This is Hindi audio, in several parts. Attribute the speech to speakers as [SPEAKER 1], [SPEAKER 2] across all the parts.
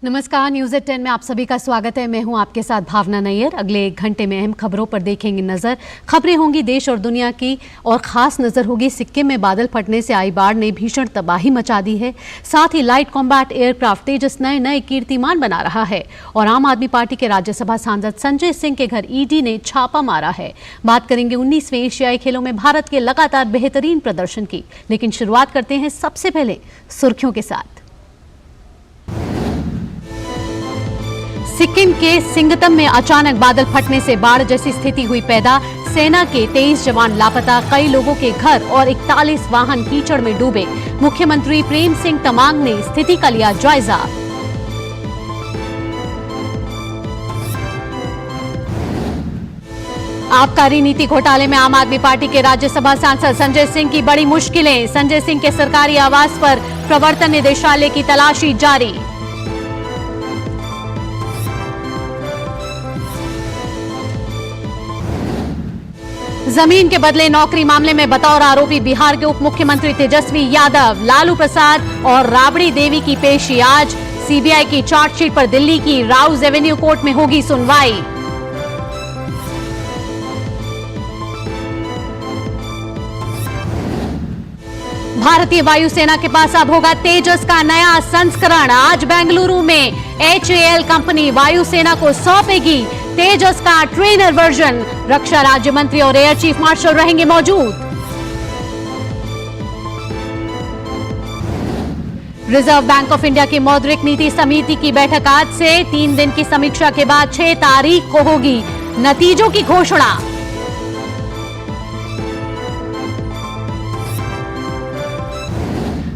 [SPEAKER 1] नमस्कार, न्यूज़ एट 10 में आप सभी का स्वागत है। मैं हूं आपके साथ भावना नैयर। अगले 1 घंटे में अहम खबरों पर देखेंगे नजर। खबरें होंगी देश और दुनिया की और खास नजर होगी सिक्किम में बादल फटने से आई बाढ़ ने भीषण तबाही मचा दी है। साथ ही लाइट कॉम्बैट एयरक्राफ्ट तेजस नए कीर्तिमान बना रहा है और आम आदमी पार्टी के राज्यसभा सांसद संजय सिंह के घर ईडी ने छापा मारा है। बात करेंगे 19वें एशियाई खेलों में भारत के लगातार बेहतरीन प्रदर्शन की, लेकिन शुरुआत करते हैं सबसे पहले सुर्खियों के साथ। सिक्किम के सिंगतम में अचानक बादल फटने से बाढ़ जैसी स्थिति हुई पैदा। सेना के 23 जवान लापता, कई लोगों के घर और 41 वाहन कीचड़ में डूबे। मुख्यमंत्री प्रेम सिंह तमांग ने स्थिति का लिया जायजा। आबकारी नीति घोटाले में आम आदमी पार्टी के राज्यसभा सांसद संजय सिंह की बड़ी मुश्किलें। संजय सिंह के सरकारी आवास पर प्रवर्तन निदेशालय की तलाशी जारी। जमीन के बदले नौकरी मामले में बतौर आरोपी बिहार के उप मुख्यमंत्री तेजस्वी यादव, लालू प्रसाद और राबड़ी देवी की पेशी आज। सीबीआई की चार्जशीट पर दिल्ली की राउज एवेन्यू कोर्ट में होगी सुनवाई। भारतीय वायुसेना के पास अब होगा तेजस का नया संस्करण। आज बेंगलुरु में HAL कंपनी वायुसेना को सौंपेगी तेजस का ट्रेनर वर्जन। रक्षा राज्य मंत्री और एयर चीफ मार्शल रहेंगे मौजूद। रिजर्व बैंक ऑफ इंडिया की मौद्रिक नीति समिति की बैठक आज से 3 दिन की समीक्षा के बाद 6 तारीख को होगी नतीजों की घोषणा।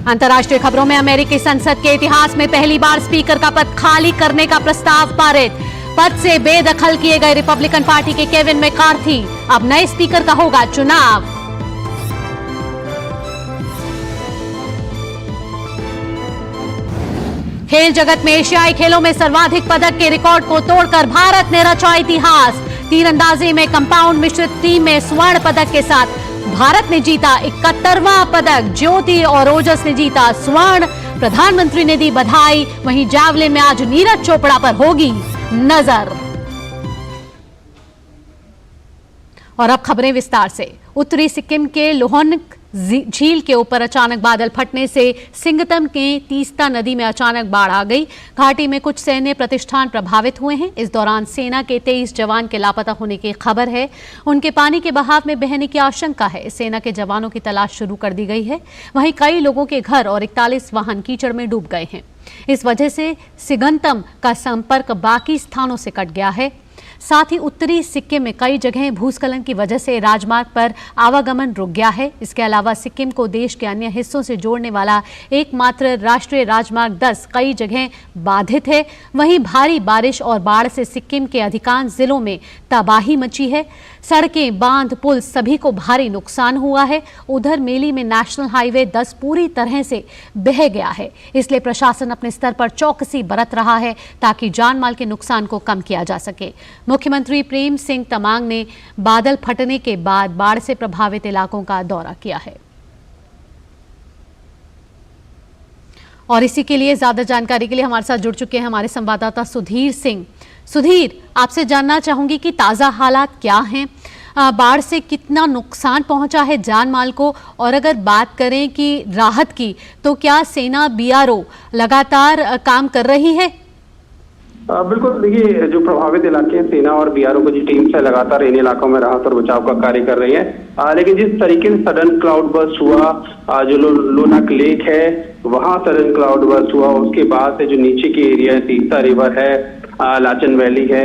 [SPEAKER 1] अंतर्राष्ट्रीय खबरों में अमेरिकी संसद के इतिहास में पहली बार स्पीकर का पद खाली करने का प्रस्ताव पारित। पद से बेदखल किए गए रिपब्लिकन पार्टी के केविन मैकार्थी, अब नए स्पीकर का होगा चुनाव। खेल जगत में एशियाई खेलों में सर्वाधिक पदक के रिकॉर्ड को तोड़कर भारत ने रचा इतिहास। तीरंदाजी में कंपाउंड मिश्रित टीम में स्वर्ण पदक के साथ भारत ने जीता 71वां पदक। ज्योति और ओजस ने जीता स्वर्ण। प्रधानमंत्री ने दी बधाई। वहीं जावलिन में आज नीरज चोपड़ा पर होगी नजर। और अब खबरें विस्तार से। उत्तरी सिक्किम के लोहनक झील के ऊपर अचानक बादल फटने से सिंगतम के तीस्ता नदी में अचानक बाढ़ आ गई। घाटी में कुछ सैन्य प्रतिष्ठान प्रभावित हुए हैं। इस दौरान सेना के 23 जवान के लापता होने की खबर है। उनके पानी के बहाव में बहने की आशंका है। सेना के जवानों की तलाश शुरू कर दी गई है। वहीं कई लोगों के घर और 41 वाहन कीचड़ में डूब गए हैं। इस वजह से सिंगतम का संपर्क बाकी स्थानों से कट गया है। साथ ही उत्तरी सिक्किम में कई जगह भूस्खलन की वजह से राजमार्ग पर आवागमन रुक गया है। इसके अलावा सिक्किम को देश के अन्य हिस्सों से जोड़ने वाला एकमात्र राष्ट्रीय राजमार्ग 10 कई जगह बाधित है। वहीं भारी बारिश और बाढ़ से सिक्किम के अधिकांश जिलों में तबाही मची है। सड़कें, बांध, पुल सभी को भारी नुकसान हुआ है। उधर मेली में नेशनल हाईवे 10 पूरी तरह से बह गया है। इसलिए प्रशासन अपने स्तर पर चौकसी बरत रहा है ताकि जान माल के नुकसान को कम किया जा सके। मुख्यमंत्री प्रेम सिंह तमांग ने बादल फटने के बाद बाढ़ से प्रभावित इलाकों का दौरा किया है। और इसी के लिए ज्यादा जानकारी के लिए हमारे साथ जुड़ चुके हैं हमारे संवाददाता सुधीर सिंह। सुधीर, आपसे जानना चाहूंगी कि ताजा हालात क्या हैं, बाढ़ से कितना नुकसान पहुंचा है जान माल को, और अगर बात करें कि राहत की तो क्या सेना BRO लगातार काम कर रही है?
[SPEAKER 2] बिल्कुल, देखिए जो प्रभावित इलाके हैं, सेना और BRO की टीम से लगातार इन इलाकों में राहत और बचाव का कार्य कर रही है। लेकिन जिस तरीके से सडन क्लाउड बर्स्ट हुआ, जो लोनाक लेक है वहां सडन क्लाउड बर्स्ट हुआ, उसके बाद से जो नीचे के एरिया है, तीस्ता रिवर है, लाचन वैली है,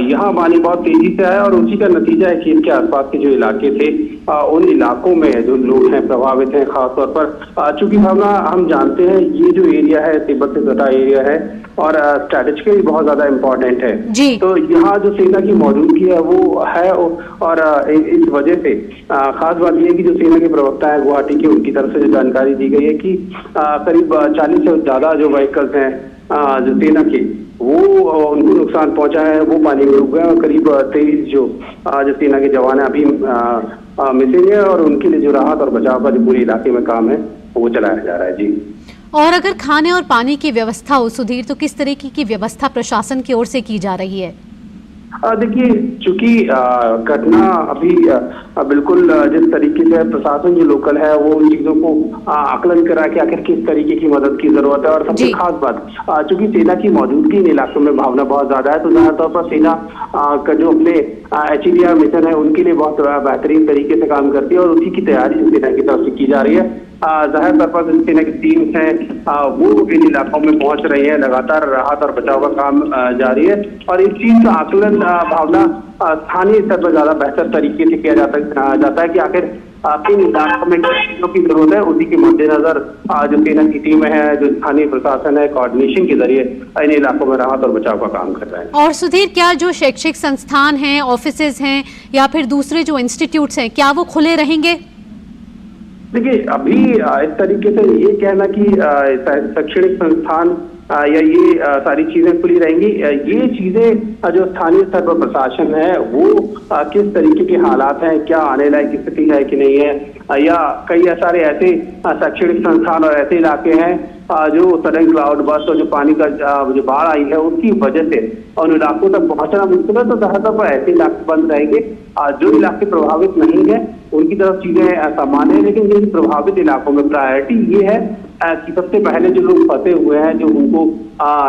[SPEAKER 2] यहाँ पानी बहुत तेजी से आया और उसी का नतीजा है कि इसके आसपास के जो इलाके थे उन इलाकों में जो लोग हैं प्रभावित हैं। खासतौर पर चूंकि हम जानते हैं ये जो एरिया है तिब्बत से सटा एरिया है और स्ट्रेटेजिकली बहुत ज्यादा इम्पोर्टेंट है जी। तो यहाँ जो सेना की मौजूदगी है वो है और इस वजह से खास बात यह है कि जो सेना के प्रवक्ता है गुवाहाटी के, उनकी तरफ से जो जानकारी दी गई है कि करीब 40 से ज्यादा जो व्हीकल्स हैं जो सेना के वो उनको नुकसान पहुंचा है, वो पानी में डूब गए और करीब 23 जो सेना के जवान अभी मिसिंग है और उनके लिए जो राहत और बचाव का जो पूरे इलाके में काम है वो चलाया जा रहा है। जी
[SPEAKER 1] और अगर खाने और पानी की व्यवस्था हो सुधीर, तो किस तरीके की व्यवस्था प्रशासन की ओर से की जा रही है?
[SPEAKER 2] देखिए, चूंकि घटना अभी बिल्कुल जिस तरीके से प्रशासन जो लोकल है वो उन चीजों को आकलन करा कि आखिर किस तरीके की मदद की जरूरत है। और सबसे खास बात, चूंकि सेना की मौजूदगी इन इलाकों में भावना बहुत ज्यादा है, तो जाहिर तौर पर सेना का जो अपने HDR मिशन है उनके लिए बहुत बेहतरीन तरीके से काम करती है और उसी की तैयारी सेना की तरफ से की जा रही है। जाहिर तौर पर जो सेना की टीम्स हैं वो इन इलाकों में पहुंच रही है, लगातार राहत और बचाव का काम जारी है और इस चीज का आकलन भावना स्थानीय स्तर पर ज्यादा बेहतर तरीके से किया जाता है कि आखिर किन इलाकों में चीजों की जरूरत है। उसी के मद्देनजर जो सेना की टीम है, जो स्थानीय प्रशासन है, कोऑर्डिनेशन के जरिए इन इलाकों में राहत और बचाव का काम कर रहा है।
[SPEAKER 1] और सुधीर, क्या जो शैक्षिक संस्थान हैं, ऑफिसेज हैं या फिर दूसरे जो इंस्टीट्यूट्स हैं, क्या वो खुले रहेंगे?
[SPEAKER 2] देखिए, अभी इस तरीके से ये कहना कि शैक्षणिक संस्थान या ये सारी चीजें खुली रहेंगी, ये चीजें जो स्थानीय स्तर पर प्रशासन है वो किस तरीके के हालात हैं, क्या आने लायक स्थिति है कि नहीं है, या कई सारे ऐसे शैक्षणिक संस्थान और ऐसे इलाके हैं जो सडन क्लाउड बर्स्ट और जो पानी का जो बाढ़ आई है उसकी वजह से उन इलाकों तक पहुंचना मुश्किल है, तो ज्यादातर पर ऐसे इलाके बंद रहेंगे। जो इलाके प्रभावित नहीं है उनकी तरफ चीजें सामान्य है, लेकिन जिन प्रभावित इलाकों में प्रायोरिटी ये है कि सबसे पहले जो लोग फंसे हुए हैं जो उनको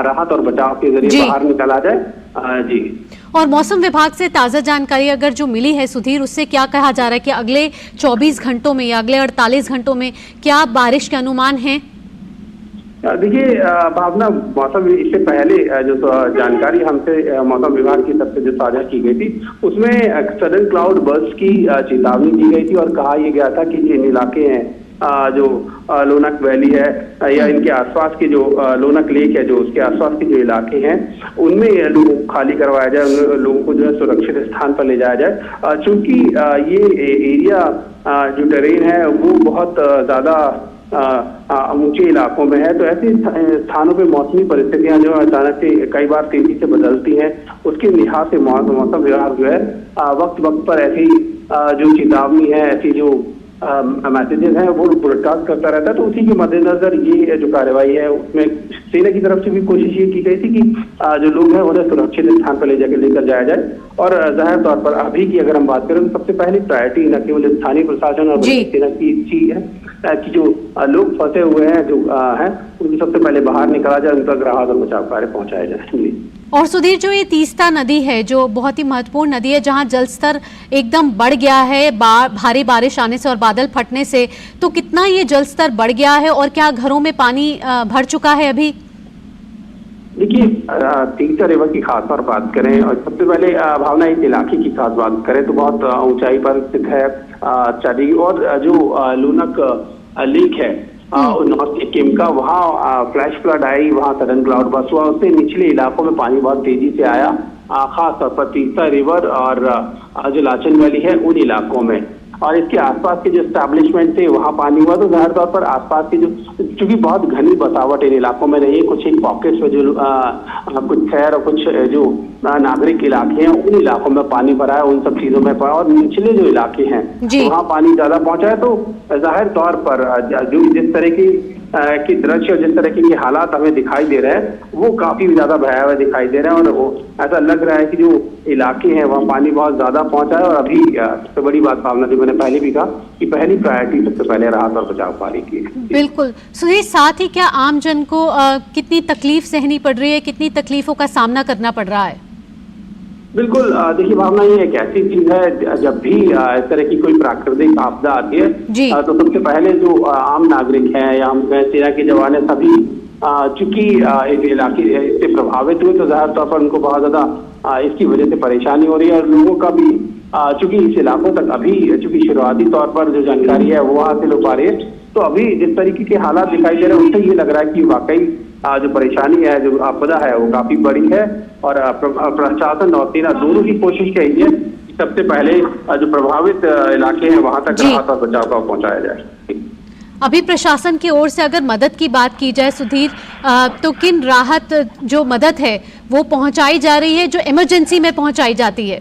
[SPEAKER 2] राहत और बचाव के जरिए बाहर निकाला जाए। जी।
[SPEAKER 1] और मौसम विभाग से ताज़ा जानकारी अगर जो मिली है सुधीर, उससे क्या कहा जा रहा है कि अगले 24 घंटों में या अगले 48 घंटों में क्या बारिश के अनुमान हैं?
[SPEAKER 2] देखिए भावना, मौसम इससे पहले जो जानकारी हमसे मौसम विभाग की तरफ से जो साझा की गई थी उसमें सडन क्लाउड बर्स्ट की चेतावनी दी गई थी और कहा यह गया था कि जिन इलाके हैं जो लोनाक वैली है या इनके आसपास के जो लोनाक लेक है, जो उसके आसपास के जो इलाके हैं उनमें लोगों को खाली करवाया जाए, उन लोगों को जो है सुरक्षित स्थान पर ले जाया जाए। चूंकि ये एरिया जो टेरेन है वो बहुत ज्यादा ऊंचे इलाकों में है, तो ऐसे स्थानों पे मौसमी परिस्थितियां जो अचानक से कई बार तेजी से बदलती हैं, उसके लिहाज से मौसम विभाग जो है वक्त वक्त पर ऐसी जो चेतावनी है, ऐसी जो मैसेजेस हैं वो ब्रॉडकास्ट करता रहता है। तो उसी के मद्देनजर ये जो कार्रवाई है उसमें सेना की तरफ से भी कोशिश ये की गई थी कि जो लोग हैं उन्हें सुरक्षित स्थान पर लेकर जाया जाए। और जाहिर तौर पर अभी की अगर हम बात करें तो सबसे पहली प्रायोरिटी न केवल स्थानीय प्रशासन और सेना की चीज है कि जो लोग फंसे हुए हैं जो हैं उनको सबसे पहले बाहर निकाला जाए, उनका राहत और बचाव कार्य पहुंचाया जाए।
[SPEAKER 1] और सुधीर, जो ये तीस्ता नदी है जो बहुत ही महत्वपूर्ण नदी है, जहां जल स्तर एकदम बढ़ गया है भारी बारिश आने से और बादल फटने से, तो कितना ये जल स्तर बढ़ गया है और क्या घरों में पानी भर चुका है अभी?
[SPEAKER 2] देखिए, तीस्ता रिवर की खास तौर बात करें और सबसे पहले भावना इस इलाके की खास बात करें तो बहुत ऊंचाई पर स्थित है चरी, और जो लोनाक लेक है नॉर्थ सिक्किम का, वहाँ फ्लैश फ्लड आई, वहाँ सडन क्लाउड बर्स्ट हुआ, उससे निचले इलाकों में पानी बहुत तेजी से आया, खास तौर पर तीस्ता रिवर और जो लाचन वैली है उन इलाकों में। और इसके आसपास के जो एस्टैब्लिशमेंट थे वहाँ पानी हुआ, तो जाहिर तौर पर आसपास के जो चूंकि बहुत घनी बसावट इन इलाकों में नहीं है, कुछ एक पॉकेट्स में जो कुछ शहर और कुछ जो नागरिक इलाके हैं उन इलाकों में पानी भरा है, उन सब चीजों में पड़ा, और निचले जो इलाके हैं वहाँ पानी ज्यादा पहुंचा है। तो जाहिर तौर पर जो जिस तरह की दृश्य और जिस तरह के हालात हमें दिखाई दे रहे हैं वो काफी ज्यादा भयावह दिखाई दे रहे हैं, और वो ऐसा लग रहा है कि जो इलाके हैं वहाँ पानी बहुत ज्यादा पहुंचा है। और अभी सबसे बड़ी बात भावना, जो मैंने पहले भी कहा कि पहली प्रायोरिटी सबसे पहले राहत और बचाव कार्य की।
[SPEAKER 1] बिल्कुल सुधीर, साथ ही क्या आम जन को कितनी तकलीफ सहनी पड़ रही है, कितनी तकलीफों का सामना करना पड़ रहा है?
[SPEAKER 2] बिल्कुल, देखिए भावना, ये एक ऐसी चीज है जब भी इस तरह की कोई प्राकृतिक आपदा आती है तो सबसे पहले जो आम नागरिक हैं या हम सेना के जवान हैं सभी चूंकि इस इलाके से प्रभावित हुए, तो जाहिर तौर पर उनको बहुत ज्यादा इसकी वजह से परेशानी हो रही है। और लोगों का भी चूंकि इस इलाकों तक अभी चूंकि शुरुआती तौर पर जो जानकारी है वो हासिल हो पा रही है, तो अभी जिस तरीके के हालात दिखाई दे रहे हैं उससे ये लग रहा है कि वाकई जो परेशानी है, जो आपदा है वो काफी बड़ी है। और प्रशासन और सेना दोनों की कोशिश की है सबसे पहले जो प्रभावित इलाके हैं वहां तक राहत और बचाव का पहुंचाया जाए।
[SPEAKER 1] अभी प्रशासन की ओर से अगर मदद की बात की जाए सुधीर, तो किन राहत जो मदद है वो पहुंचाई जा रही है, जो इमरजेंसी में पहुंचाई जाती है?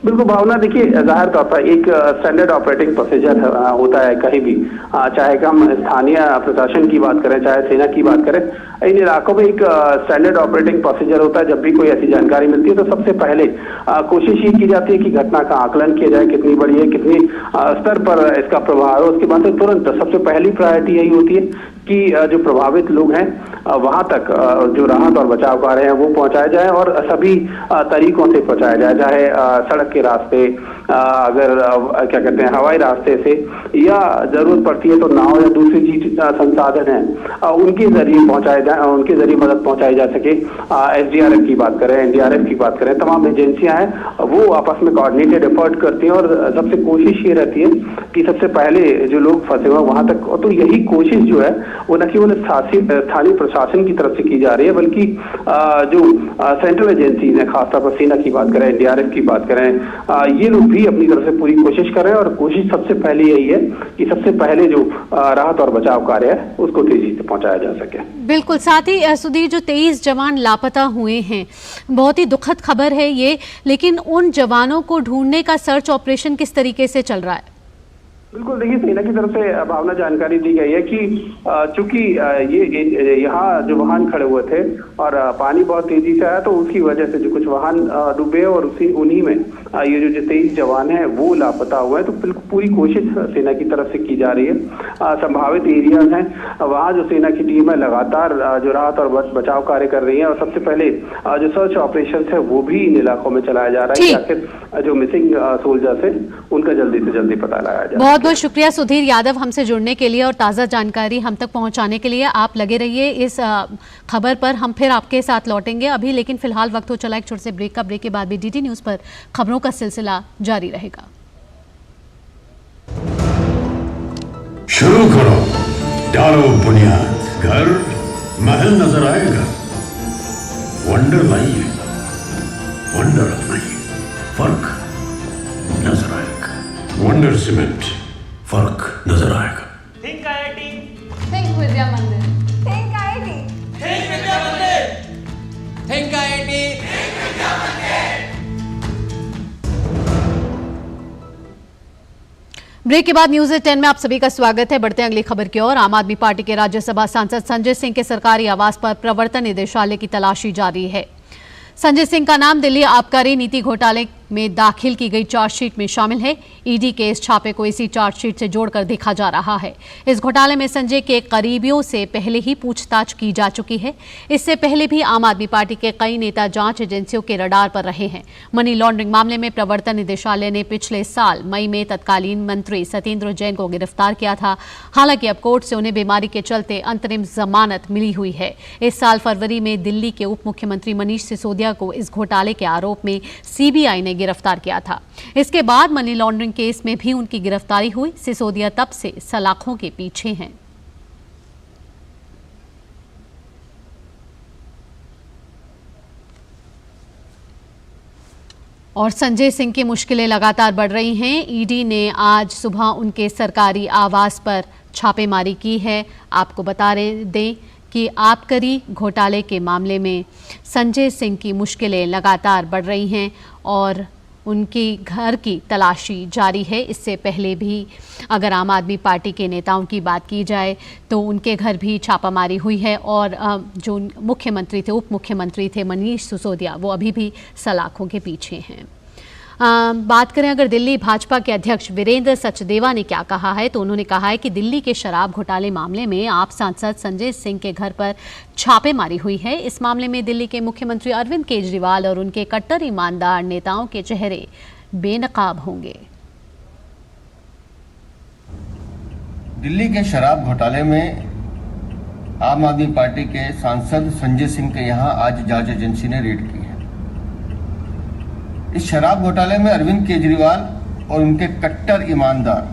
[SPEAKER 2] बिल्कुल भावना, देखिए जाहिर तौर पर एक स्टैंडर्ड ऑपरेटिंग प्रोसीजर होता है कहीं भी, चाहे हम स्थानीय प्रशासन की बात करें चाहे सेना की बात करें, इन इलाकों में एक स्टैंडर्ड ऑपरेटिंग प्रोसीजर होता है। जब भी कोई ऐसी जानकारी मिलती है तो सबसे पहले कोशिश ये की जाती है कि घटना का आकलन किया जाए, कितनी बड़ी है, कितनी स्तर पर इसका प्रभाव है। उसके बाद तुरंत सबसे पहली प्रायोरिटी यही होती है कि जो प्रभावित लोग हैं वहां तक जो राहत और बचाव कार्य हैं वो पहुंचाए जाए और सभी तरीकों से पहुंचाया जाए, चाहे सड़क के रास्ते, अगर क्या कहते हैं हवाई रास्ते से, या जरूरत पड़ती है तो नाव या दूसरी चीज संसाधन है उनके जरिए पहुंचाए जाए, उनके जरिए मदद पहुंचाई जा सके। SDRF की बात करें, NDRF की बात करें, तमाम एजेंसियां हैं वो आपस में कोऑर्डिनेटेड एफर्ट करती हैं और सबसे कोशिश ये रहती है कि सबसे पहले जो लोग फंसे हुए वहां तक, तो यही कोशिश जो है वो न केवल स्थानीय प्रशासन की तरफ से की जा रही है बल्कि जो सेंट्रल एजेंसीज हैं, खासतौर पर सेना की बात करें, NDRF की बात करें, ये लोग भी अपनी तरफ से पूरी कोशिश कर रहे हैं और कोशिश सबसे पहले यही है कि सबसे पहले जो राहत और बचाव कार्य है उसको तेजी से पहुंचाया जा सके।
[SPEAKER 1] बिल्कुल, साथ ही सुधीर जो 23 जवान लापता हुए हैं, बहुत ही दुखद खबर है ये, लेकिन उन जवानों को ढूंढने का सर्च ऑपरेशन किस तरीके से चल रहा है?
[SPEAKER 2] बिल्कुल, देखिए सेना की तरफ से भावना जानकारी दी गई है कि चूंकि ये यहाँ जो वाहन खड़े हुए थे और पानी बहुत तेजी से आया तो उसकी वजह से जो कुछ वाहन डूबे और उन्हीं में ये जो 23 जवान हैं वो लापता हुए हैं। तो बिल्कुल पूरी कोशिश सेना की तरफ से की जा रही है। संभावित एरियाज हैं वहाँ जो सेना की टीम है लगातार जो राहत और बचाव कार्य कर रही है और सबसे पहले जो सर्च ऑपरेशन है वो भी इन इलाकों में चलाया जा रहा है कि आखिर जो मिसिंग सोल्जर्स है उनका जल्दी से जल्दी पता लगाया जाए।
[SPEAKER 1] बहुत बहुत शुक्रिया सुधीर यादव हमसे जुड़ने के लिए और ताज़ा जानकारी हम तक पहुंचाने के लिए। आप लगे रहिए इस खबर पर, हम फिर आपके साथ लौटेंगे अभी, लेकिन फिलहाल वक्त हो चला एक छोटे से ब्रेक का। ब्रेक के बाद भी DD न्यूज़ पर खबरों का सिलसिला जारी रहेगा।
[SPEAKER 3] शुरू करो, डालो बुनियाद, घर महल नजर आएगा। वंडर लाइए, वंडर अपनाइए, फर्क नजर आएगा। वंडर सीमेंट, फर्क नजर आएगा।
[SPEAKER 4] थिंक IIT,
[SPEAKER 5] थिंक विद्या मंदिर,
[SPEAKER 6] थिंक IIT,
[SPEAKER 4] थिंक विद्या मंदिर,
[SPEAKER 5] थिंक IIT,
[SPEAKER 4] थिंक विद्या मंदिर।
[SPEAKER 1] ब्रेक के बाद न्यूज़ 10 में आप सभी का स्वागत है। बढ़ते हैं अगली खबर की ओर। आम आदमी पार्टी के राज्यसभा सांसद संजय सिंह के सरकारी आवास पर प्रवर्तन निदेशालय की तलाशी जारी है। संजय सिंह का नाम दिल्ली आबकारी नीति घोटाले में दाखिल की गई चार्जशीट में शामिल है। ईडी के इस छापे को इसी चार्जशीट से जोड़कर देखा जा रहा है। इस घोटाले में संजय के करीबियों से पहले ही पूछताछ की जा चुकी है। इससे पहले भी आम आदमी पार्टी के कई नेता जांच एजेंसियों के रडार पर रहे हैं। मनी लॉन्ड्रिंग मामले में प्रवर्तन निदेशालय ने पिछले साल मई में तत्कालीन मंत्री सत्येंद्र जैन को गिरफ्तार किया था। हालांकि अब कोर्ट से उन्हें बीमारी के चलते अंतरिम जमानत मिली हुई है। इस साल फरवरी में दिल्ली के उप मुख्यमंत्री मनीष सिसोदिया को इस घोटाले के आरोप में CBI ने गिरफ्तार किया था। इसके बाद मनी लॉन्ड्रिंग केस में भी उनकी गिरफ्तारी हुई। सिसोदिया तब से सलाखों के पीछे हैं। और संजय सिंह की मुश्किलें लगातार बढ़ रही हैं। ईडी ने आज सुबह उनके सरकारी आवास पर छापेमारी की है। आपको बता दें कि आबकारी घोटाले के मामले में संजय सिंह की मुश्किलें लगातार बढ़ रही हैं और उनकी घर की तलाशी जारी है। इससे पहले भी अगर आम आदमी पार्टी के नेताओं की बात की जाए तो उनके घर भी छापामारी हुई है और जो मुख्यमंत्री थे, उप मुख्यमंत्री थे मनीष सिसोदिया, वो अभी भी सलाखों के पीछे हैं। बात करें अगर दिल्ली भाजपा के अध्यक्ष वीरेंद्र सचदेवा ने क्या कहा है, तो उन्होंने कहा है कि दिल्ली के शराब घोटाले मामले में आप सांसद संजय सिंह के घर पर छापेमारी हुई है। इस मामले में दिल्ली के मुख्यमंत्री अरविंद केजरीवाल और उनके कट्टर ईमानदार नेताओं के चेहरे बेनकाब होंगे।
[SPEAKER 7] दिल्ली के शराब घोटाले में आम आदमी पार्टी के सांसद संजय सिंह के यहां आज जांच एजेंसी ने रेड की है। इस शराब घोटाले में अरविंद केजरीवाल और उनके कट्टर ईमानदार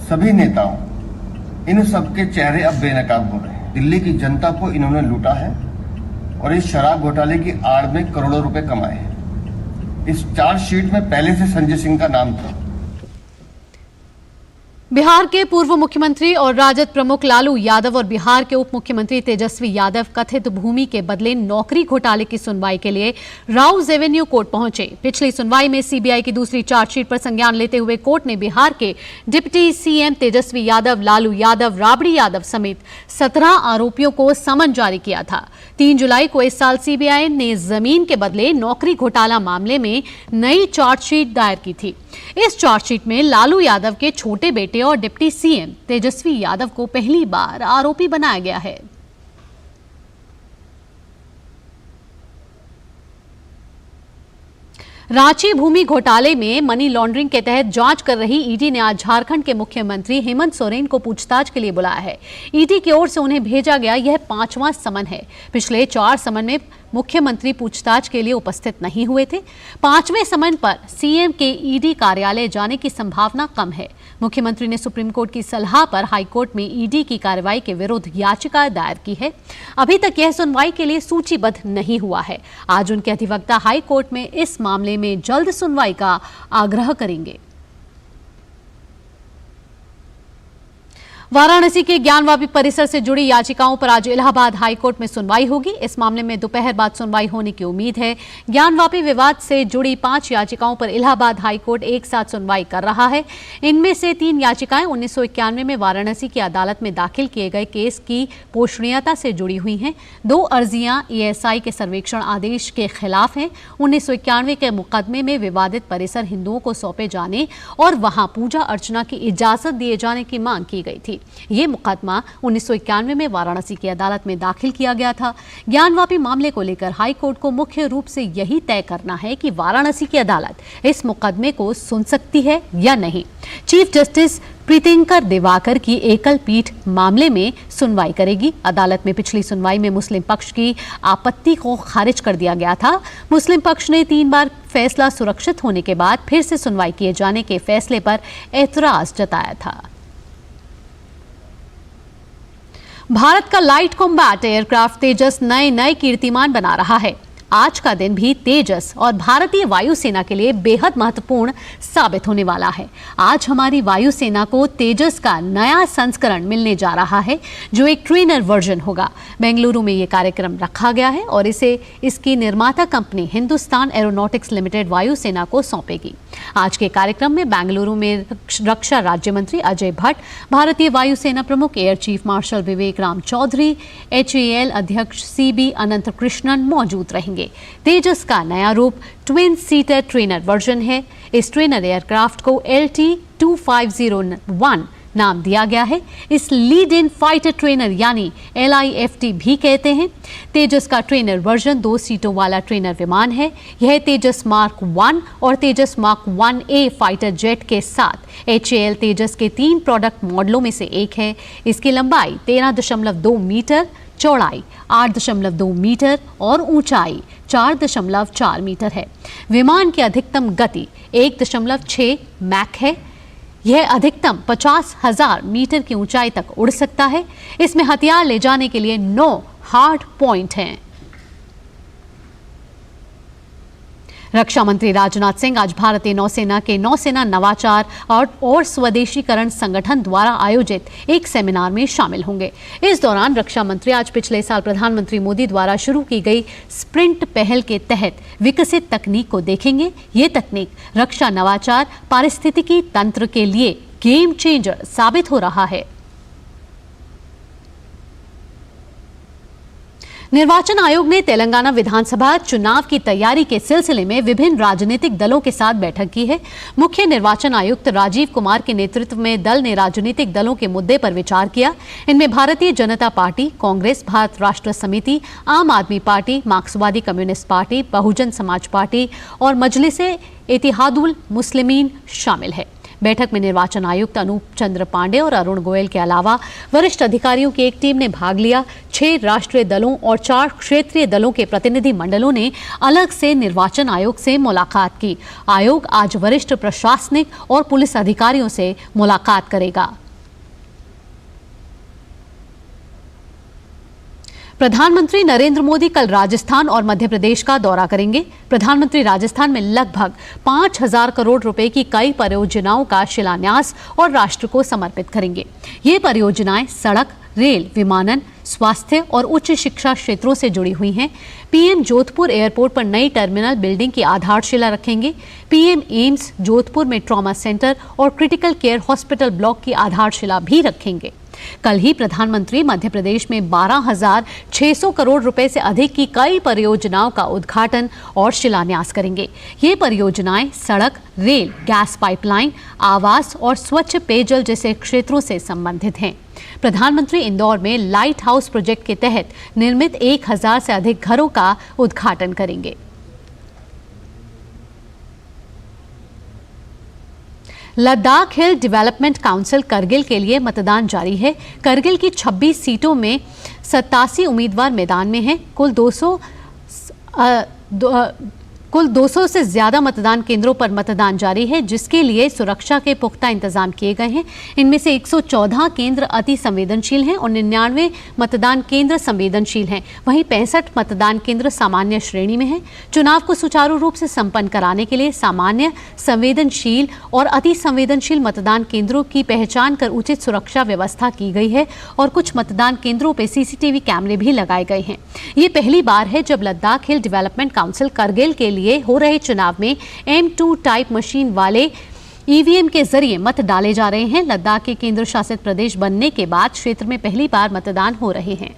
[SPEAKER 7] सभी नेताओं, इन सबके चेहरे अब बेनकाब हो रहे हैं। दिल्ली की जनता को इन्होंने लूटा है और इस शराब घोटाले की आड़ में करोड़ों रुपए कमाए हैं। इस चार्जशीट में पहले से संजय सिंह का नाम था।
[SPEAKER 1] बिहार के पूर्व मुख्यमंत्री और राजद प्रमुख लालू यादव और बिहार के उप मुख्यमंत्री तेजस्वी यादव कथित भूमि के बदले नौकरी घोटाले की सुनवाई के लिए राउज एवेन्यू कोर्ट पहुंचे। पिछली सुनवाई में सीबीआई की दूसरी चार्जशीट पर संज्ञान लेते हुए कोर्ट ने बिहार के डिप्टी सीएम तेजस्वी यादव, लालू यादव, राबड़ी यादव समेत 17 आरोपियों को समन जारी किया था। 3 जुलाई को इस साल सीबीआई ने जमीन के बदले नौकरी घोटाला मामले में नई चार्जशीट दायर की थी। इस चार्जशीट में लालू यादव के छोटे बेटे और डिप्टी सीएम तेजस्वी यादव को पहली बार आरोपी बनाया गया है। रांची भूमि घोटाले में मनी लॉन्ड्रिंग के तहत जांच कर रही ईडी ने आज झारखंड के मुख्यमंत्री हेमंत सोरेन को पूछताछ के लिए बुलाया है। ईडी की ओर से उन्हें भेजा गया यह 5वां समन है। पिछले 4 समन में मुख्यमंत्री पूछताछ के लिए उपस्थित नहीं हुए थे। 5वें समन पर सीएम के ईडी कार्यालय जाने की संभावना कम है। मुख्यमंत्री ने सुप्रीम कोर्ट की सलाह पर हाईकोर्ट में ईडी की कार्रवाई के विरुद्ध याचिका दायर की है। अभी तक यह सुनवाई के लिए सूचीबद्ध नहीं हुआ है। आज उनके अधिवक्ता हाईकोर्ट में इस मामले में जल्द सुनवाई का आग्रह करेंगे। वाराणसी के ज्ञानवापी परिसर से जुड़ी याचिकाओं पर आज इलाहाबाद हाईकोर्ट में सुनवाई होगी। इस मामले में दोपहर बाद सुनवाई होने की उम्मीद है। ज्ञानवापी विवाद से जुड़ी 5 याचिकाओं पर इलाहाबाद हाईकोर्ट एक साथ सुनवाई कर रहा है। इनमें से 3 याचिकाएं 1991 में वाराणसी की अदालत में दाखिल किए गए केस की पोषणीयता से जुड़ी हुई हैं। 2 अर्जियां ईएसआई के सर्वेक्षण आदेश के खिलाफ हैं। 1991 के मुकदमे में विवादित परिसर हिंदुओं को सौंपे जाने और वहां पूजा अर्चना की इजाजत दिए जाने की मांग की गई थी। ये मुकदमा 1991 में वाराणसी की अदालत में दाखिल किया गया था। ज्ञानवापी मामले को लेकर हाईकोर्ट को मुख्य रूप से यही तय करना है कि वाराणसी की अदालत इस मुकदमे को सुन सकती है या नहीं। चीफ जस्टिस प्रीतिंकर दिवाकर की एकल पीठ मामले में सुनवाई करेगी। अदालत में पिछली सुनवाई में मुस्लिम पक्ष की आपत्ति को खारिज कर दिया गया था। मुस्लिम पक्ष ने 3 बार फैसला सुरक्षित होने के बाद फिर से सुनवाई किए जाने के फैसले पर एतराज जताया था। भारत का लाइट कॉम्बैट एयरक्राफ्ट तेजस नए कीर्तिमान बना रहा है। आज का दिन भी तेजस और भारतीय वायुसेना के लिए बेहद महत्वपूर्ण साबित होने वाला है। आज हमारी वायुसेना को तेजस का नया संस्करण मिलने जा रहा है, जो एक ट्रेनर वर्जन होगा। बेंगलुरु में ये कार्यक्रम रखा गया है और इसे इसकी निर्माता कंपनी हिंदुस्तान एरोनॉटिक्स लिमिटेड वायुसेना को सौंपेगी। आज के कार्यक्रम में बेंगलुरु में रक्षा राज्य मंत्री अजय भट्ट, भारतीय वायुसेना प्रमुख एयर चीफ मार्शल विवेक राम चौधरी, HAL अध्यक्ष CB अनंत कृष्णन मौजूद रहेंगे। तेजस का नया रूप ट्विन सीटर ट्रेनर वर्जन है। इस ट्रेनर एयरक्राफ्ट को LT-2501 नाम दिया गया है। इस लीड इन फाइटर ट्रेनर यानी LIFT भी कहते हैं। तेजस का ट्रेनर वर्जन 2 सीटों वाला ट्रेनर विमान है। यह तेजस मार्क 1 और तेजस मार्क 1A फाइटर जेट के साथ HAL तेजस के 3 प्रोडक्ट मॉडलों में से एक है। इसकी लंबाई 13.2 मीटर, चौड़ाई 8.2 मीटर और ऊंचाई 4.4 मीटर है। विमान की अधिकतम गति 1.6 मैक है। यह अधिकतम 50,000 मीटर की ऊंचाई तक उड़ सकता है। इसमें हथियार ले जाने के लिए 9 हार्ड पॉइंट हैं। रक्षा मंत्री राजनाथ सिंह आज भारतीय नौसेना के नौसेना नवाचार और स्वदेशीकरण संगठन द्वारा आयोजित एक सेमिनार में शामिल होंगे। इस दौरान रक्षा मंत्री आज पिछले साल प्रधानमंत्री मोदी द्वारा शुरू की गई स्प्रिंट पहल के तहत विकसित तकनीक को देखेंगे। ये तकनीक रक्षा नवाचार पारिस्थितिकी तंत्र के लिए गेम चेंजर साबित हो रहा है। निर्वाचन आयोग ने तेलंगाना विधानसभा चुनाव की तैयारी के सिलसिले में विभिन्न राजनीतिक दलों के साथ बैठक की है। मुख्य निर्वाचन आयुक्त राजीव कुमार के नेतृत्व में दल ने राजनीतिक दलों के मुद्दे पर विचार किया। इनमें भारतीय जनता पार्टी, कांग्रेस, भारत राष्ट्र समिति, आम आदमी पार्टी, मार्क्सवादी communist party, Bahujan Samaj party और मजलिसे इत्तेहादुल मुस्लिमीन शामिल है। बैठक में निर्वाचन आयुक्त अनूप चंद्र पांडे और अरुण गोयल के अलावा वरिष्ठ अधिकारियों की एक टीम ने भाग लिया। 6 राष्ट्रीय दलों और 4 क्षेत्रीय दलों के प्रतिनिधि मंडलों ने अलग से निर्वाचन आयोग से मुलाकात की। आयोग आज वरिष्ठ प्रशासनिक और पुलिस अधिकारियों से मुलाकात करेगा। प्रधानमंत्री नरेंद्र मोदी कल राजस्थान और मध्य प्रदेश का दौरा करेंगे। प्रधानमंत्री राजस्थान में लगभग 5,000 करोड़ रुपए की कई परियोजनाओं का शिलान्यास और राष्ट्र को समर्पित करेंगे। ये परियोजनाएं सड़क, रेल, विमानन, स्वास्थ्य और उच्च शिक्षा क्षेत्रों से जुड़ी हुई हैं। पीएम जोधपुर एयरपोर्ट पर नई टर्मिनल बिल्डिंग की आधारशिला रखेंगे। पीएम एम्स जोधपुर में ट्रॉमा सेंटर और क्रिटिकल केयर हॉस्पिटल ब्लॉक की आधारशिला भी रखेंगे। कल ही प्रधानमंत्री मध्य प्रदेश में 12,600 करोड़ रुपए से अधिक की कई परियोजनाओं का उद्घाटन और शिलान्यास करेंगे। ये परियोजनाएं सड़क, रेल, गैस पाइपलाइन, आवास और स्वच्छ पेयजल जैसे क्षेत्रों से संबंधित हैं। प्रधानमंत्री इंदौर में लाइट हाउस प्रोजेक्ट के तहत निर्मित 1,000 से अधिक घरों का उद्घाटन करेंगे। लद्दाख हिल डेवलपमेंट काउंसिल करगिल के लिए मतदान जारी है। करगिल की 26 सीटों में 87 उम्मीदवार मैदान में हैं। कुल 200 से ज्यादा मतदान केंद्रों पर मतदान जारी है, जिसके लिए सुरक्षा के पुख्ता इंतजाम किए गए हैं। इनमें से 114 केंद्र अति संवेदनशील हैं और 99 मतदान केंद्र संवेदनशील हैं। वहीं 65 मतदान केंद्र सामान्य श्रेणी में हैं। चुनाव को सुचारू रूप से संपन्न कराने के लिए सामान्य, संवेदनशील और अति संवेदनशील मतदान केंद्रों की पहचान कर उचित सुरक्षा व्यवस्था की गई है और कुछ मतदान केंद्रों पर सीसीटीवी कैमरे भी लगाए गए हैं। ये पहली बार है जब लद्दाख हिल डेवलपमेंट काउंसिल करगिल के लिए हो रहे चुनाव में M2 टाइप मशीन वाले ईवीएम के जरिए मत डाले जा रहे हैं। लद्दाख के केंद्र शासित प्रदेश बनने के बाद क्षेत्र में पहली बार मतदान हो रहे हैं।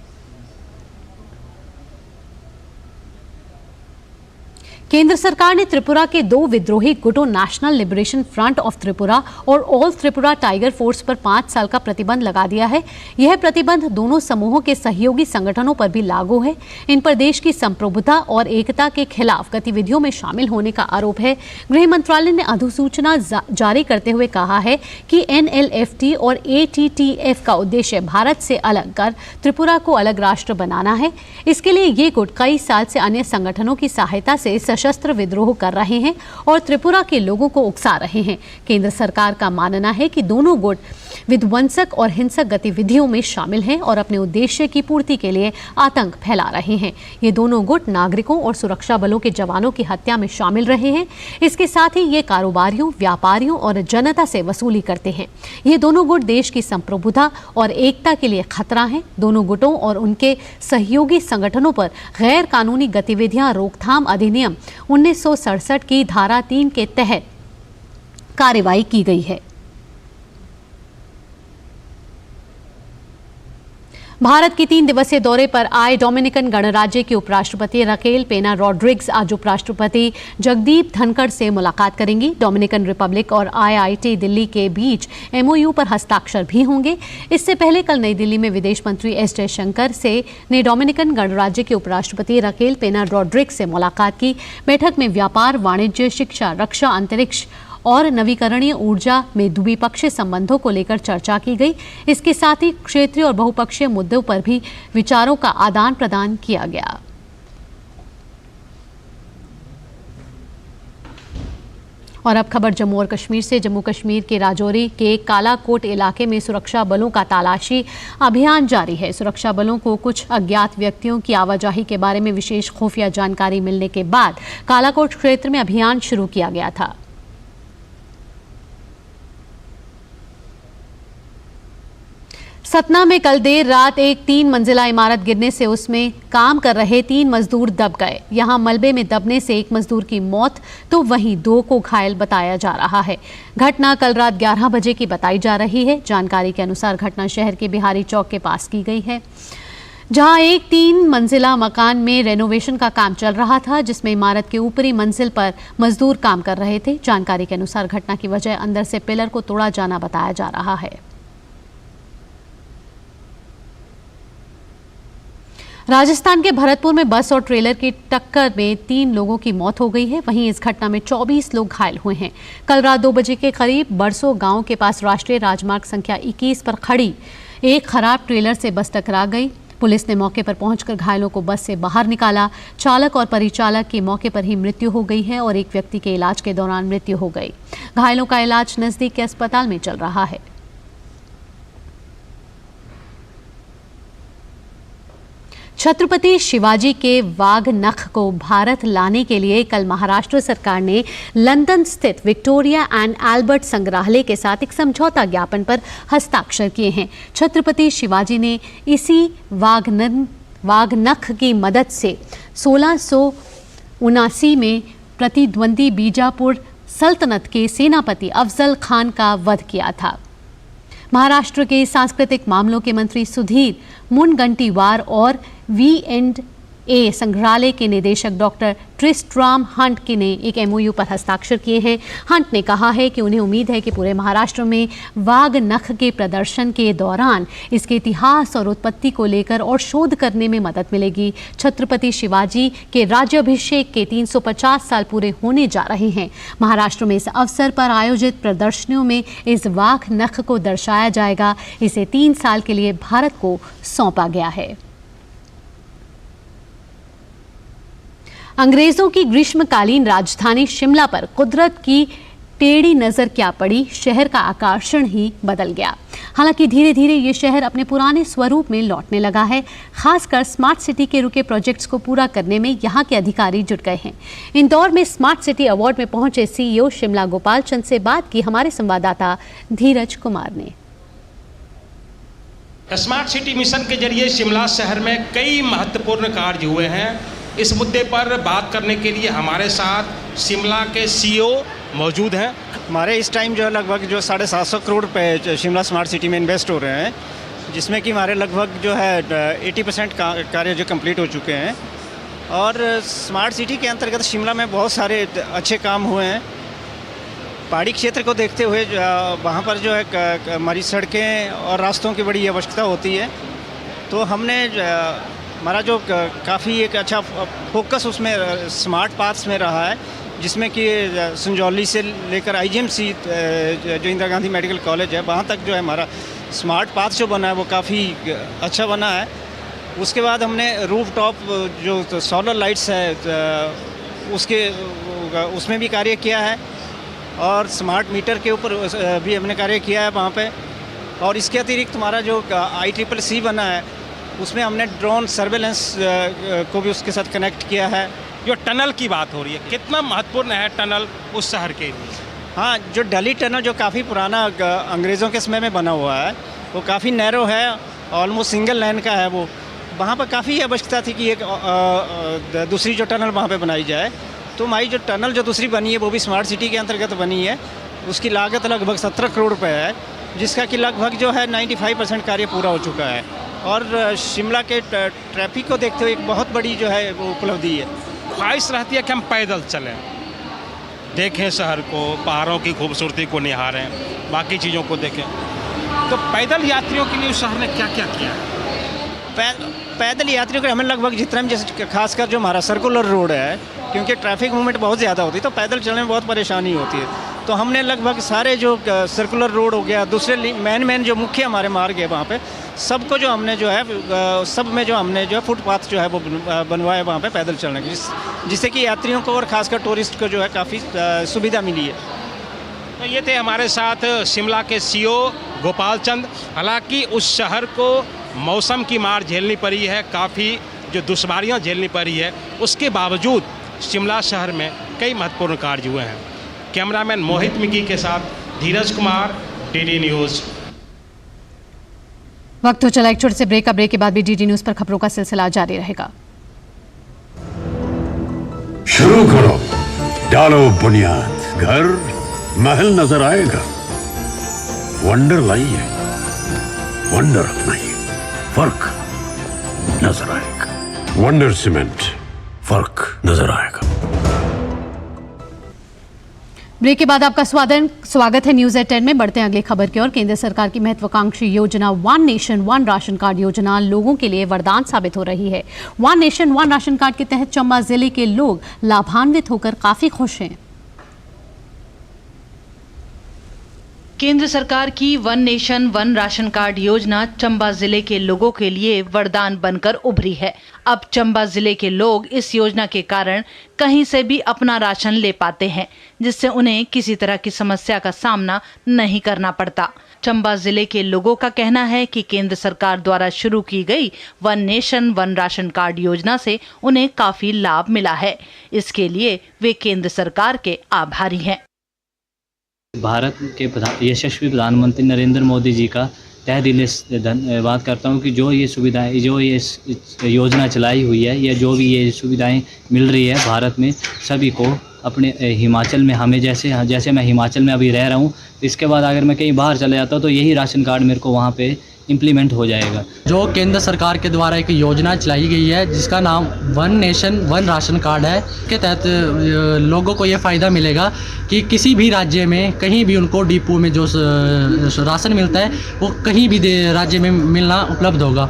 [SPEAKER 1] केंद्र सरकार ने त्रिपुरा के 2 विद्रोही गुटों national liberation front of Tripura और ऑल त्रिपुरा टाइगर फोर्स पर 5 साल का प्रतिबंध लगा दिया है। यह प्रतिबंध दोनों समूहों के सहयोगी संगठनों पर भी लागू है। इन पर देश की संप्रभुता और एकता के खिलाफ गतिविधियों में शामिल होने का आरोप है। गृह मंत्रालय ने अधिसूचना जारी करते हुए कहा है कि NLFT और ATTF का उद्देश्य भारत से अलग कर त्रिपुरा को अलग राष्ट्र बनाना है। इसके लिए ये गुट कई साल से अन्य संगठनों की सहायता से सशस्त्र विद्रोह कर रहे हैं और त्रिपुरा के लोगों को उकसा रहे हैं। केंद्र सरकार का मानना है कि दोनों गुट विध्वंसक और हिंसक गतिविधियों में शामिल हैं और अपने उद्देश्य की पूर्ति के लिए आतंक फैला रहे हैं। ये दोनों गुट नागरिकों और सुरक्षा बलों के जवानों की हत्या में शामिल रहे हैं। इसके साथ ही ये कारोबारियों, व्यापारियों और जनता से वसूली करते हैं। ये दोनों गुट देश की संप्रभुता और एकता के लिए खतरा हैं। दोनों गुटों और उनके सहयोगी संगठनों पर गैर कानूनी गतिविधियां रोकथाम अधिनियम 1967 की धारा 3 के तहत कार्रवाई की गई है। भारत की 3 दिवसीय दौरे पर आए डोमिनिकन गणराज्य के उपराष्ट्रपति रकेल पेना रॉड्रिग्स आज उपराष्ट्रपति जगदीप धनखड़ से मुलाकात करेंगी। डोमिनिकन रिपब्लिक और IIT दिल्ली के बीच MOU पर हस्ताक्षर भी होंगे। इससे पहले कल नई दिल्ली में विदेश मंत्री S जयशंकर ने डोमिनिकन गणराज्य के उपराष्ट्रपति रकेल पेना रॉड्रिग्स से मुलाकात की। बैठक में व्यापार, वाणिज्य, शिक्षा, रक्षा, अंतरिक्ष और नवीकरणीय ऊर्जा में द्विपक्षीय संबंधों को लेकर चर्चा की गई। इसके साथ ही क्षेत्रीय और बहुपक्षीय मुद्दों पर भी विचारों का आदान प्रदान किया गया। और अब खबर जम्मू और कश्मीर से। जम्मू कश्मीर के राजौरी के कालाकोट इलाके में सुरक्षा बलों का तलाशी अभियान जारी है। सुरक्षा बलों को कुछ अज्ञात व्यक्तियों की आवाजाही के बारे में विशेष खुफिया जानकारी मिलने के बाद कालाकोट क्षेत्र में अभियान शुरू किया गया था। सतना में कल देर रात एक 3 मंजिला इमारत गिरने से उसमें काम कर रहे 3 मजदूर दब गए। यहां मलबे में दबने से एक मजदूर की मौत तो वहीं 2 को घायल बताया जा रहा है। घटना कल रात 11 बजे की बताई जा रही है। जानकारी के अनुसार घटना शहर के बिहारी चौक के पास की गई है, जहां एक 3 मंजिला मकान में रेनोवेशन का काम चल रहा था, जिसमें इमारत के ऊपरी मंजिल पर मजदूर काम कर रहे थे। जानकारी के अनुसार घटना की वजह अंदर से पिलर को तोड़ा जाना बताया जा रहा है। राजस्थान के भरतपुर में बस और ट्रेलर की टक्कर में 3 लोगों की मौत हो गई है। वहीं इस घटना में 24 लोग घायल हुए हैं। कल रात 2 बजे के करीब बरसो गांव के पास राष्ट्रीय राजमार्ग संख्या 21 पर खड़ी एक खराब ट्रेलर से बस टकरा गई। पुलिस ने मौके पर पहुंचकर घायलों को बस से बाहर निकाला। चालक और परिचालक की मौके पर ही मृत्यु हो गई है और एक व्यक्ति के इलाज के दौरान मृत्यु हो गई। घायलों का इलाज नजदीक के अस्पताल में चल रहा है। छत्रपति शिवाजी के वाघ नख को भारत लाने के लिए कल महाराष्ट्र सरकार ने लंदन स्थित विक्टोरिया एंड एल्बर्ट संग्रहालय के साथ एक समझौता ज्ञापन पर हस्ताक्षर किए हैं। छत्रपति शिवाजी ने इसी वाघ नख की मदद से 1679 में प्रतिद्वंदी बीजापुर सल्तनत के सेनापति अफजल खान का वध किया था। महाराष्ट्र के सांस्कृतिक मामलों के मंत्री सुधीर मुनगंटीवार और V&A संग्रहालय के निदेशक डॉक्टर ट्रिस्ट्राम हंट ने एक MOU पर हस्ताक्षर किए हैं। हंट ने कहा है कि उन्हें उम्मीद है कि पूरे महाराष्ट्र में वाघ नख के प्रदर्शन के दौरान इसके इतिहास और उत्पत्ति को लेकर और शोध करने में मदद मिलेगी। छत्रपति शिवाजी के राज्याभिषेक के 350 साल पूरे होने जा रहे हैं। महाराष्ट्र में इस अवसर पर आयोजित प्रदर्शनियों में इस वाघ नख को दर्शाया जाएगा। इसे 3 साल के लिए भारत को सौंपा गया है। अंग्रेजों की ग्रीष्मकालीन राजधानी शिमला पर कुदरत की टेढ़ी नजर क्या पड़ी, शहर का आकर्षण ही बदल गया। हालांकि धीरे धीरे ये शहर अपने पुराने स्वरूप में लौटने लगा है। खासकर स्मार्ट सिटी के रुके प्रोजेक्ट्स को पूरा करने में यहाँ के अधिकारी जुट गए हैं। इंदौर में स्मार्ट सिटी अवार्ड में पहुंचे CEO शिमला गोपाल चंद से बात की हमारे संवाददाता धीरज कुमार ने।
[SPEAKER 6] स्मार्ट सिटी मिशन के जरिए शिमला शहर में कई महत्वपूर्ण कार्य हुए हैं। इस मुद्दे पर बात करने के लिए हमारे साथ शिमला के CEO मौजूद हैं।
[SPEAKER 8] हमारे इस टाइम जो है लगभग जो 750 करोड़ रुपए शिमला स्मार्ट सिटी में इन्वेस्ट हो रहे हैं, जिसमें कि हमारे लगभग जो है 80% कार्य जो कंप्लीट हो चुके हैं। और स्मार्ट सिटी के अंतर्गत शिमला में बहुत सारे अच्छे काम हुए हैं। पहाड़ी क्षेत्र को देखते हुए वहाँ पर जो है हमारी सड़कें और रास्तों की बड़ी आवश्यकता होती है, तो हमने हमारा जो काफ़ी एक अच्छा फोकस उसमें स्मार्ट पाथ्स में रहा है, जिसमें कि संजौली से लेकर IGMC जो इंदिरा गांधी मेडिकल कॉलेज है वहाँ तक जो है हमारा स्मार्ट पाथ जो बना है वो काफ़ी अच्छा बना है। उसके बाद हमने रूफ टॉप जो सोलर लाइट्स है उसमें भी कार्य किया है, और स्मार्ट मीटर के ऊपर भी हमने कार्य किया है वहाँ पे। और इसके अतिरिक्त हमारा जो ICCC बना है उसमें हमने ड्रोन सर्वेलेंस को भी उसके साथ कनेक्ट किया है।
[SPEAKER 6] जो टनल की बात हो रही है, कितना महत्वपूर्ण है टनल उस शहर के लिए?
[SPEAKER 8] हाँ, जो दिल्ली टनल जो काफ़ी पुराना अंग्रेज़ों के समय में बना हुआ है, वो काफ़ी नैरो है, ऑलमोस्ट सिंगल लाइन का है। वो वहाँ पर काफ़ी आवश्यकता थी कि एक दूसरी जो टनल वहाँ पे बनाई जाए। तो हमारी जो टनल जो दूसरी बनी है वो भी स्मार्ट सिटी के अंतर्गत बनी है। उसकी लागत लगभग 17 करोड़ रुपये है, जिसका कि लगभग जो है 95% कार्य पूरा हो चुका है। और शिमला के ट्रैफिक को देखते हुए एक बहुत बड़ी जो है वो उपलब्धि है।
[SPEAKER 6] ख्वाहिश रहती है कि हम पैदल चलें, देखें शहर को, पहाड़ों की खूबसूरती को निहारें, बाकी चीज़ों को देखें। तो पैदल यात्रियों के लिए उस शहर ने क्या क्या किया है?
[SPEAKER 8] पैदल यात्रियों के हमें लगभग जितना भी, जैसे खासकर जो हमारा सर्कुलर रोड है, क्योंकि ट्रैफिक मूवमेंट बहुत ज़्यादा होती है तो पैदल चलने में बहुत परेशानी होती है। तो हमने लगभग सारे जो सर्कुलर रोड हो गया, दूसरे मेन जो मुख्य हमारे मार्ग है वहाँ पे सबको जो हमने जो है सब में जो हमने जो है फुटपाथ जो है वो बनवाए वहाँ पे पैदल चलने की, जिससे कि यात्रियों को और खासकर टूरिस्ट को जो है काफ़ी सुविधा मिली है।
[SPEAKER 6] तो ये थे हमारे साथ शिमला के CEO गोपाल चंद। हालांकि उस शहर को मौसम की मार झेलनी पड़ी है, काफ़ी जो दुश्वारियाँ झेलनी पड़ी है, उसके बावजूद शिमला शहर में कई महत्वपूर्ण कार्य हुए हैं। कैमरामैन मोहित मिकी के साथ धीरज कुमार, DD न्यूज़।
[SPEAKER 1] वक्त हो चला एक छोटे से ब्रेक का। ब्रेक के बाद भी DD न्यूज़ पर खबरों का सिलसिला जारी रहेगा।
[SPEAKER 3] शुरू करो, डालो बुनियाद, घर महल नजर आएगा। वंडर लाइए, वंडर अपनाइए, फर्क नजर आएगा। वंडर सीमेंट, फर्क नजर आएगा।
[SPEAKER 1] ब्रेक के बाद आपका स्वागत है न्यूज़ एट 10 में। बढ़ते हैं अगली खबर की ओर। केंद्र सरकार की महत्वाकांक्षी योजना one nation one ration card योजना लोगों के लिए वरदान साबित हो रही है। One nation one ration card के तहत चंबा जिले के लोग लाभान्वित होकर काफी खुश हैं।
[SPEAKER 9] केंद्र सरकार की one nation one ration card योजना चंबा जिले के लोगों के लिए वरदान बनकर उभरी है। अब चंबा जिले के लोग इस योजना के कारण कहीं से भी अपना राशन ले पाते हैं, जिससे उन्हें किसी तरह की समस्या का सामना नहीं करना पड़ता। चंबा जिले के लोगों का कहना है कि केंद्र सरकार द्वारा शुरू की गई one nation one ration card योजना से उन्हें काफी लाभ मिला है। इसके लिए वे केंद्र सरकार के आभारी हैं।
[SPEAKER 10] भारत के यशस्वी प्रधानमंत्री नरेंद्र मोदी जी का तहे दिल से धन्यवाद करता हूं कि जो ये सुविधाएं, जो ये योजना चलाई हुई है या जो भी ये सुविधाएं मिल रही है भारत में सभी को, अपने हिमाचल में हमें जैसे मैं हिमाचल में अभी रह रहा हूं, इसके बाद अगर मैं कहीं बाहर चले जाता हूं तो यही राशन कार्ड मेरे को वहां पे इम्प्लीमेंट हो जाएगा।
[SPEAKER 11] जो केंद्र सरकार के द्वारा एक योजना चलाई गई है जिसका नाम one nation one ration card है, के तहत लोगों को ये फ़ायदा मिलेगा कि किसी भी राज्य में कहीं भी उनको डिपो में जो राशन मिलता है वो कहीं भी राज्य में मिलना उपलब्ध होगा।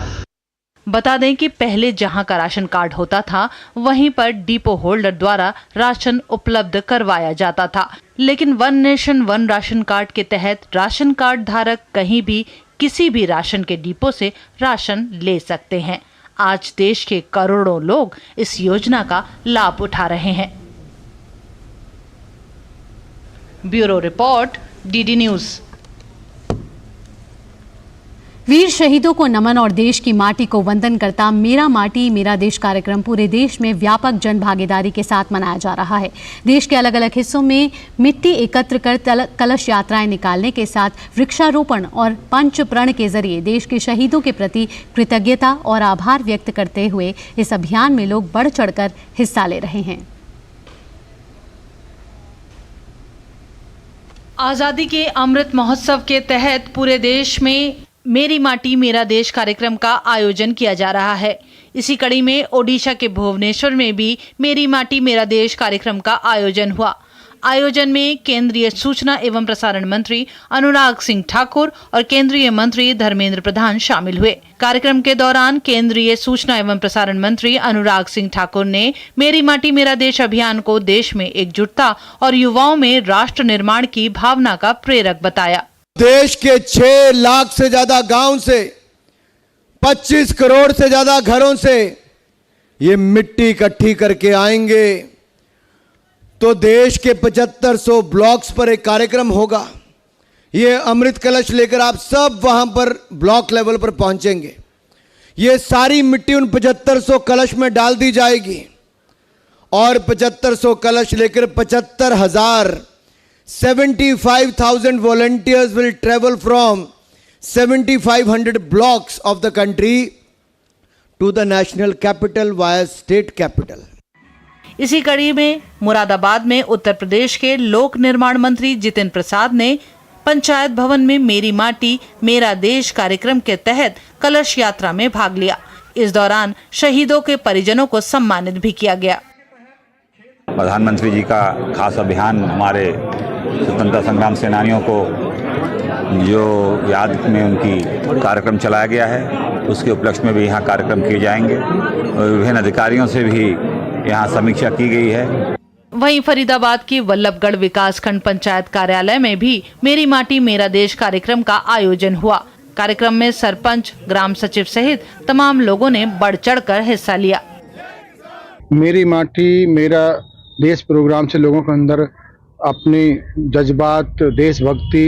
[SPEAKER 9] बता दें कि पहले जहां का राशन कार्ड होता था वहीं पर डिपो होल्डर द्वारा राशन उपलब्ध करवाया जाता था, लेकिन one nation one ration card के तहत राशन कार्ड धारक कहीं भी किसी भी राशन के डिपो से राशन ले सकते हैं। आज देश के करोड़ों लोग इस योजना का लाभ उठा रहे हैं। Bureau report, DD news.
[SPEAKER 1] वीर शहीदों को नमन और देश की माटी को वंदन करता मेरा माटी मेरा देश कार्यक्रम पूरे देश में व्यापक जन भागीदारी के साथ मनाया जा रहा है। देश के अलग अलग हिस्सों में मिट्टी एकत्र कर कलश यात्राएं निकालने के साथ वृक्षारोपण और पंच प्रण के जरिए देश के शहीदों के प्रति कृतज्ञता और आभार व्यक्त करते हुए इस अभियान में लोग बढ़ चढ़कर हिस्सा ले रहे हैं।
[SPEAKER 9] आजादी के अमृत महोत्सव के तहत पूरे देश में मेरी माटी मेरा देश कार्यक्रम का आयोजन किया जा रहा है। इसी कड़ी में ओडिशा के भुवनेश्वर में भी मेरी माटी मेरा देश कार्यक्रम का आयोजन हुआ। आयोजन में केंद्रीय सूचना एवं प्रसारण मंत्री अनुराग सिंह ठाकुर और केंद्रीय मंत्री धर्मेंद्र प्रधान शामिल हुए। कार्यक्रम के दौरान केंद्रीय सूचना एवं प्रसारण मंत्री अनुराग सिंह ठाकुर ने मेरी माटी मेरा देश अभियान को देश में एकजुटता और युवाओं में राष्ट्र निर्माण की भावना का प्रेरक बताया।
[SPEAKER 12] देश के 6 लाख से ज्यादा गांव से 25 करोड़ से ज्यादा घरों से ये मिट्टी इकट्ठी करके आएंगे तो देश के 7500 ब्लॉक्स पर एक कार्यक्रम होगा। ये अमृत कलश लेकर आप सब वहां पर ब्लॉक लेवल पर पहुंचेंगे। ये सारी मिट्टी उन 7500 कलश में डाल दी जाएगी और 7500 कलश लेकर 75,000 volunteers will travel from 7,500 blocks of the country to the national capital via state capital.
[SPEAKER 9] इसी कड़ी में मुरादाबाद में उत्तर प्रदेश के लोक निर्माण मंत्री जितिन प्रसाद ने पंचायत भवन में मेरी माटी मेरा देश कार्यक्रम के तहत कलश यात्रा में भाग लिया। इस दौरान शहीदों के परिजनों को सम्मानित भी किया गया।
[SPEAKER 13] प्रधानमंत्री जी का खास अभियान हमारे स्वतंत्रता संग्राम सेनानियों को जो याद में उनकी कार्यक्रम चलाया गया है, उसके उपलक्ष्य में भी यहाँ कार्यक्रम किए जाएंगे और विभिन्न अधिकारियों से भी यहाँ समीक्षा की गई है।
[SPEAKER 9] वहीं फरीदाबाद की वल्लभगढ़ विकासखंड पंचायत कार्यालय में भी मेरी माटी मेरा देश कार्यक्रम का आयोजन हुआ। कार्यक्रम में सरपंच, ग्राम सचिव सहित तमाम लोगों ने बढ़ चढ़कर हिस्सा लिया।
[SPEAKER 14] मेरी माटी मेरा देश प्रोग्राम से लोगों के अंदर अपनी जज्बात, देशभक्ति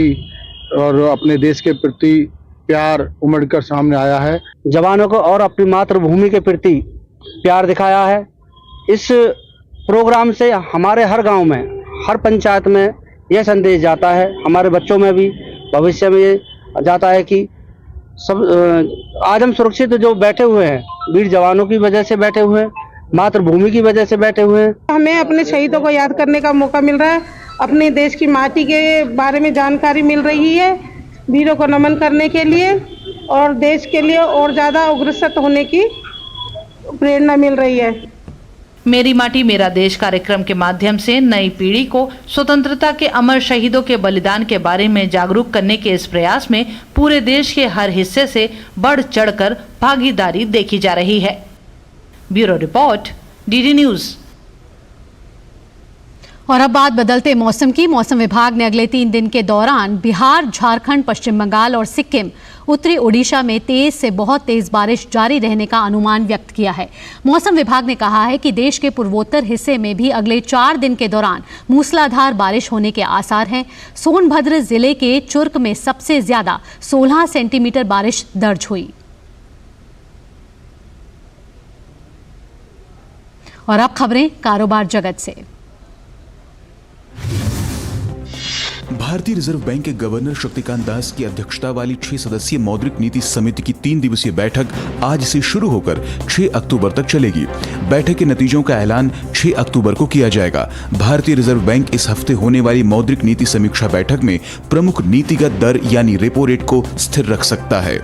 [SPEAKER 14] और अपने देश के प्रति प्यार उमड़कर सामने आया है।
[SPEAKER 15] जवानों को और अपनी मातृभूमि के प्रति प्यार दिखाया है। इस प्रोग्राम से हमारे हर गांव में, हर पंचायत में यह संदेश जाता है, हमारे बच्चों में भी भविष्य में ये जाता है कि सब आज हम सुरक्षित जो बैठे हुए हैं, वीर जवानों की वजह से बैठे हुए हैं, मातृभूमि की वजह से बैठे हुए हैं।
[SPEAKER 16] हमें अपने शहीदों को याद करने का मौका मिल रहा है, अपने देश की माटी के बारे में जानकारी मिल रही है, वीरों को नमन करने के लिए और देश के लिए और ज़्यादा अग्रसर होने की प्रेरणा मिल रही है।
[SPEAKER 9] मेरी माटी मेरा देश कार्यक्रम के माध्यम से नई पीढ़ी को स्वतंत्रता के अमर शहीदों के बलिदान के बारे में जागरूक करने के इस प्रयास में पूरे देश के हर हिस्से से बढ़ चढ़कर भागीदारी देखी जा रही है। Bureau report, DD news.
[SPEAKER 1] और अब बात बदलते मौसम की। मौसम विभाग ने अगले 3 दिन के दौरान बिहार, झारखंड, पश्चिम बंगाल और सिक्किम, उत्तरी ओडिशा में तेज से बहुत तेज बारिश जारी रहने का अनुमान व्यक्त किया है। मौसम विभाग ने कहा है कि देश के पूर्वोत्तर हिस्से में भी अगले 4 दिन के दौरान मूसलाधार बारिश होने के आसार हैं। सोनभद्र जिले के चुर्क में सबसे ज्यादा 16 सेंटीमीटर बारिश दर्ज हुई। और अब खबरें कारोबार जगत से।
[SPEAKER 17] भारतीय रिजर्व बैंक के गवर्नर शक्तिकांत दास की अध्यक्षता वाली 6 सदस्यीय मौद्रिक नीति समिति की 3 दिवसीय बैठक आज से शुरू होकर 6 अक्टूबर तक चलेगी। बैठक के नतीजों का ऐलान 6 अक्टूबर को किया जाएगा। भारतीय रिजर्व बैंक इस हफ्ते होने वाली मौद्रिक नीति समीक्षा बैठक में प्रमुख नीतिगत दर यानी रेपो रेट को स्थिर रख सकता है।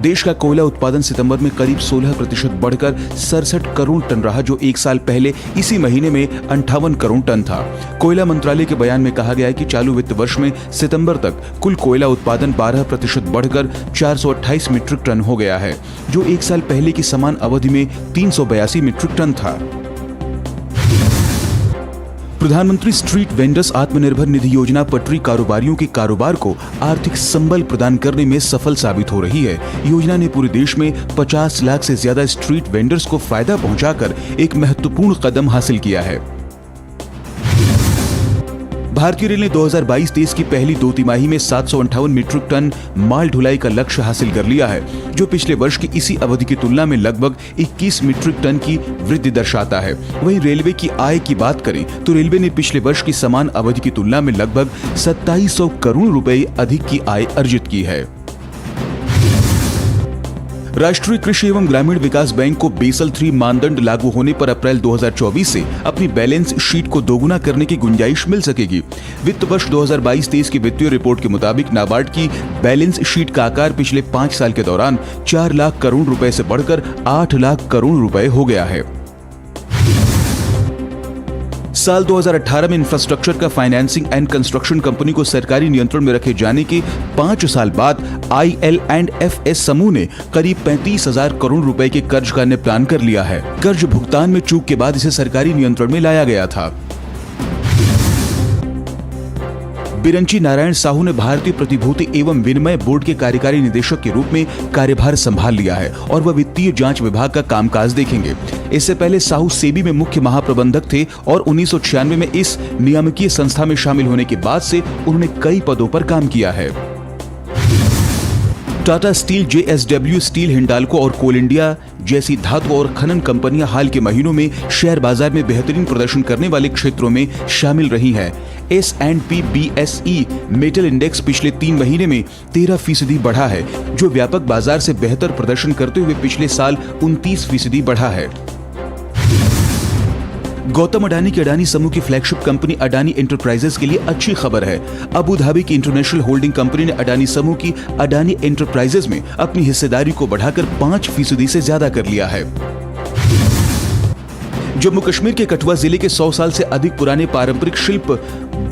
[SPEAKER 17] देश का कोयला उत्पादन सितंबर में करीब 16% बढ़कर 67 करोड़ टन रहा, जो 1 साल पहले इसी महीने में 58 करोड़ टन था। कोयला मंत्रालय के बयान में कहा गया है कि चालू वित्त वर्ष में सितंबर तक कुल कोयला उत्पादन 12% बढ़कर 428 मीट्रिक टन हो गया है, जो 1 साल पहले की समान अवधि में 382 मीट्रिक टन था। प्रधानमंत्री स्ट्रीट वेंडर्स आत्मनिर्भर निधि योजना पटरी कारोबारियों के कारोबार को आर्थिक संबल प्रदान करने में सफल साबित हो रही है। योजना ने पूरे देश में 50 लाख से ज्यादा स्ट्रीट वेंडर्स को फायदा पहुंचाकर एक महत्वपूर्ण कदम हासिल किया है। भारतीय रेल ने 2022-23 की पहली 2 तिमाही में 758 मीट्रिक टन माल ढुलाई का लक्ष्य हासिल कर लिया है, जो पिछले वर्ष की इसी अवधि की तुलना में लगभग 21 मीट्रिक टन की वृद्धि दर्शाता है। वहीं रेलवे की आय की बात करें तो रेलवे ने पिछले वर्ष की समान अवधि की तुलना में लगभग 2700 करोड़ रुपए अधिक की आय अर्जित की है। राष्ट्रीय कृषि एवं ग्रामीण विकास बैंक को बेसल 3 मानदंड लागू होने पर अप्रैल 2024 से अपनी बैलेंस शीट को दोगुना करने की गुंजाइश मिल सकेगी। वित्त वर्ष 2022-23 की वित्तीय रिपोर्ट के मुताबिक नाबार्ड की बैलेंस शीट का आकार पिछले 5 साल के दौरान 4 लाख करोड़ रुपए से बढ़कर 8 लाख करोड़ रुपए हो गया है। साल 2018 में इंफ्रास्ट्रक्चर का फाइनेंसिंग एंड कंस्ट्रक्शन कंपनी को सरकारी नियंत्रण में रखे जाने के 5 साल बाद IL&FS समूह ने करीब 35,000 करोड़ रुपए के कर्ज का निपटान कर लिया है। कर्ज भुगतान में चूक के बाद इसे सरकारी नियंत्रण में लाया गया था। बिरंची नारायण साहू ने भारतीय प्रतिभूति एवं विनिमय बोर्ड के कार्यकारी निदेशक के रूप में कार्यभार संभाल लिया है और वह वित्तीय जांच विभाग का कामकाज देखेंगे। इससे पहले साहू सेबी में मुख्य महाप्रबंधक थे और 1996 में इस नियामकीय संस्था में शामिल होने के बाद से उन्होंने कई पदों पर काम किया है। Tata steel, JSW steel, Hindalco और कोल इंडिया जैसी धातु और खनन कंपनियां हाल के महीनों में शेयर बाजार में बेहतरीन प्रदर्शन करने वाले क्षेत्रों में शामिल रही हैं। S&P BSE मेटल इंडेक्स पिछले 3 महीने में 13% बढ़ा है, जो व्यापक बाजार से बेहतर प्रदर्शन करते हुए पिछले साल 29% बढ़ा है। गौतम अडानी की अडानी समूह की फ्लैगशिप कंपनी अडानी एंटरप्राइजेस के लिए अच्छी खबर है। अबू धाबी की इंटरनेशनल होल्डिंग कंपनी ने अडानी समूह की अडानी एंटरप्राइजेस में अपनी हिस्सेदारी को बढ़ाकर 5% से ज्यादा कर लिया है। जम्मू कश्मीर के कठुआ जिले के 100 साल से अधिक पुराने पारंपरिक शिल्प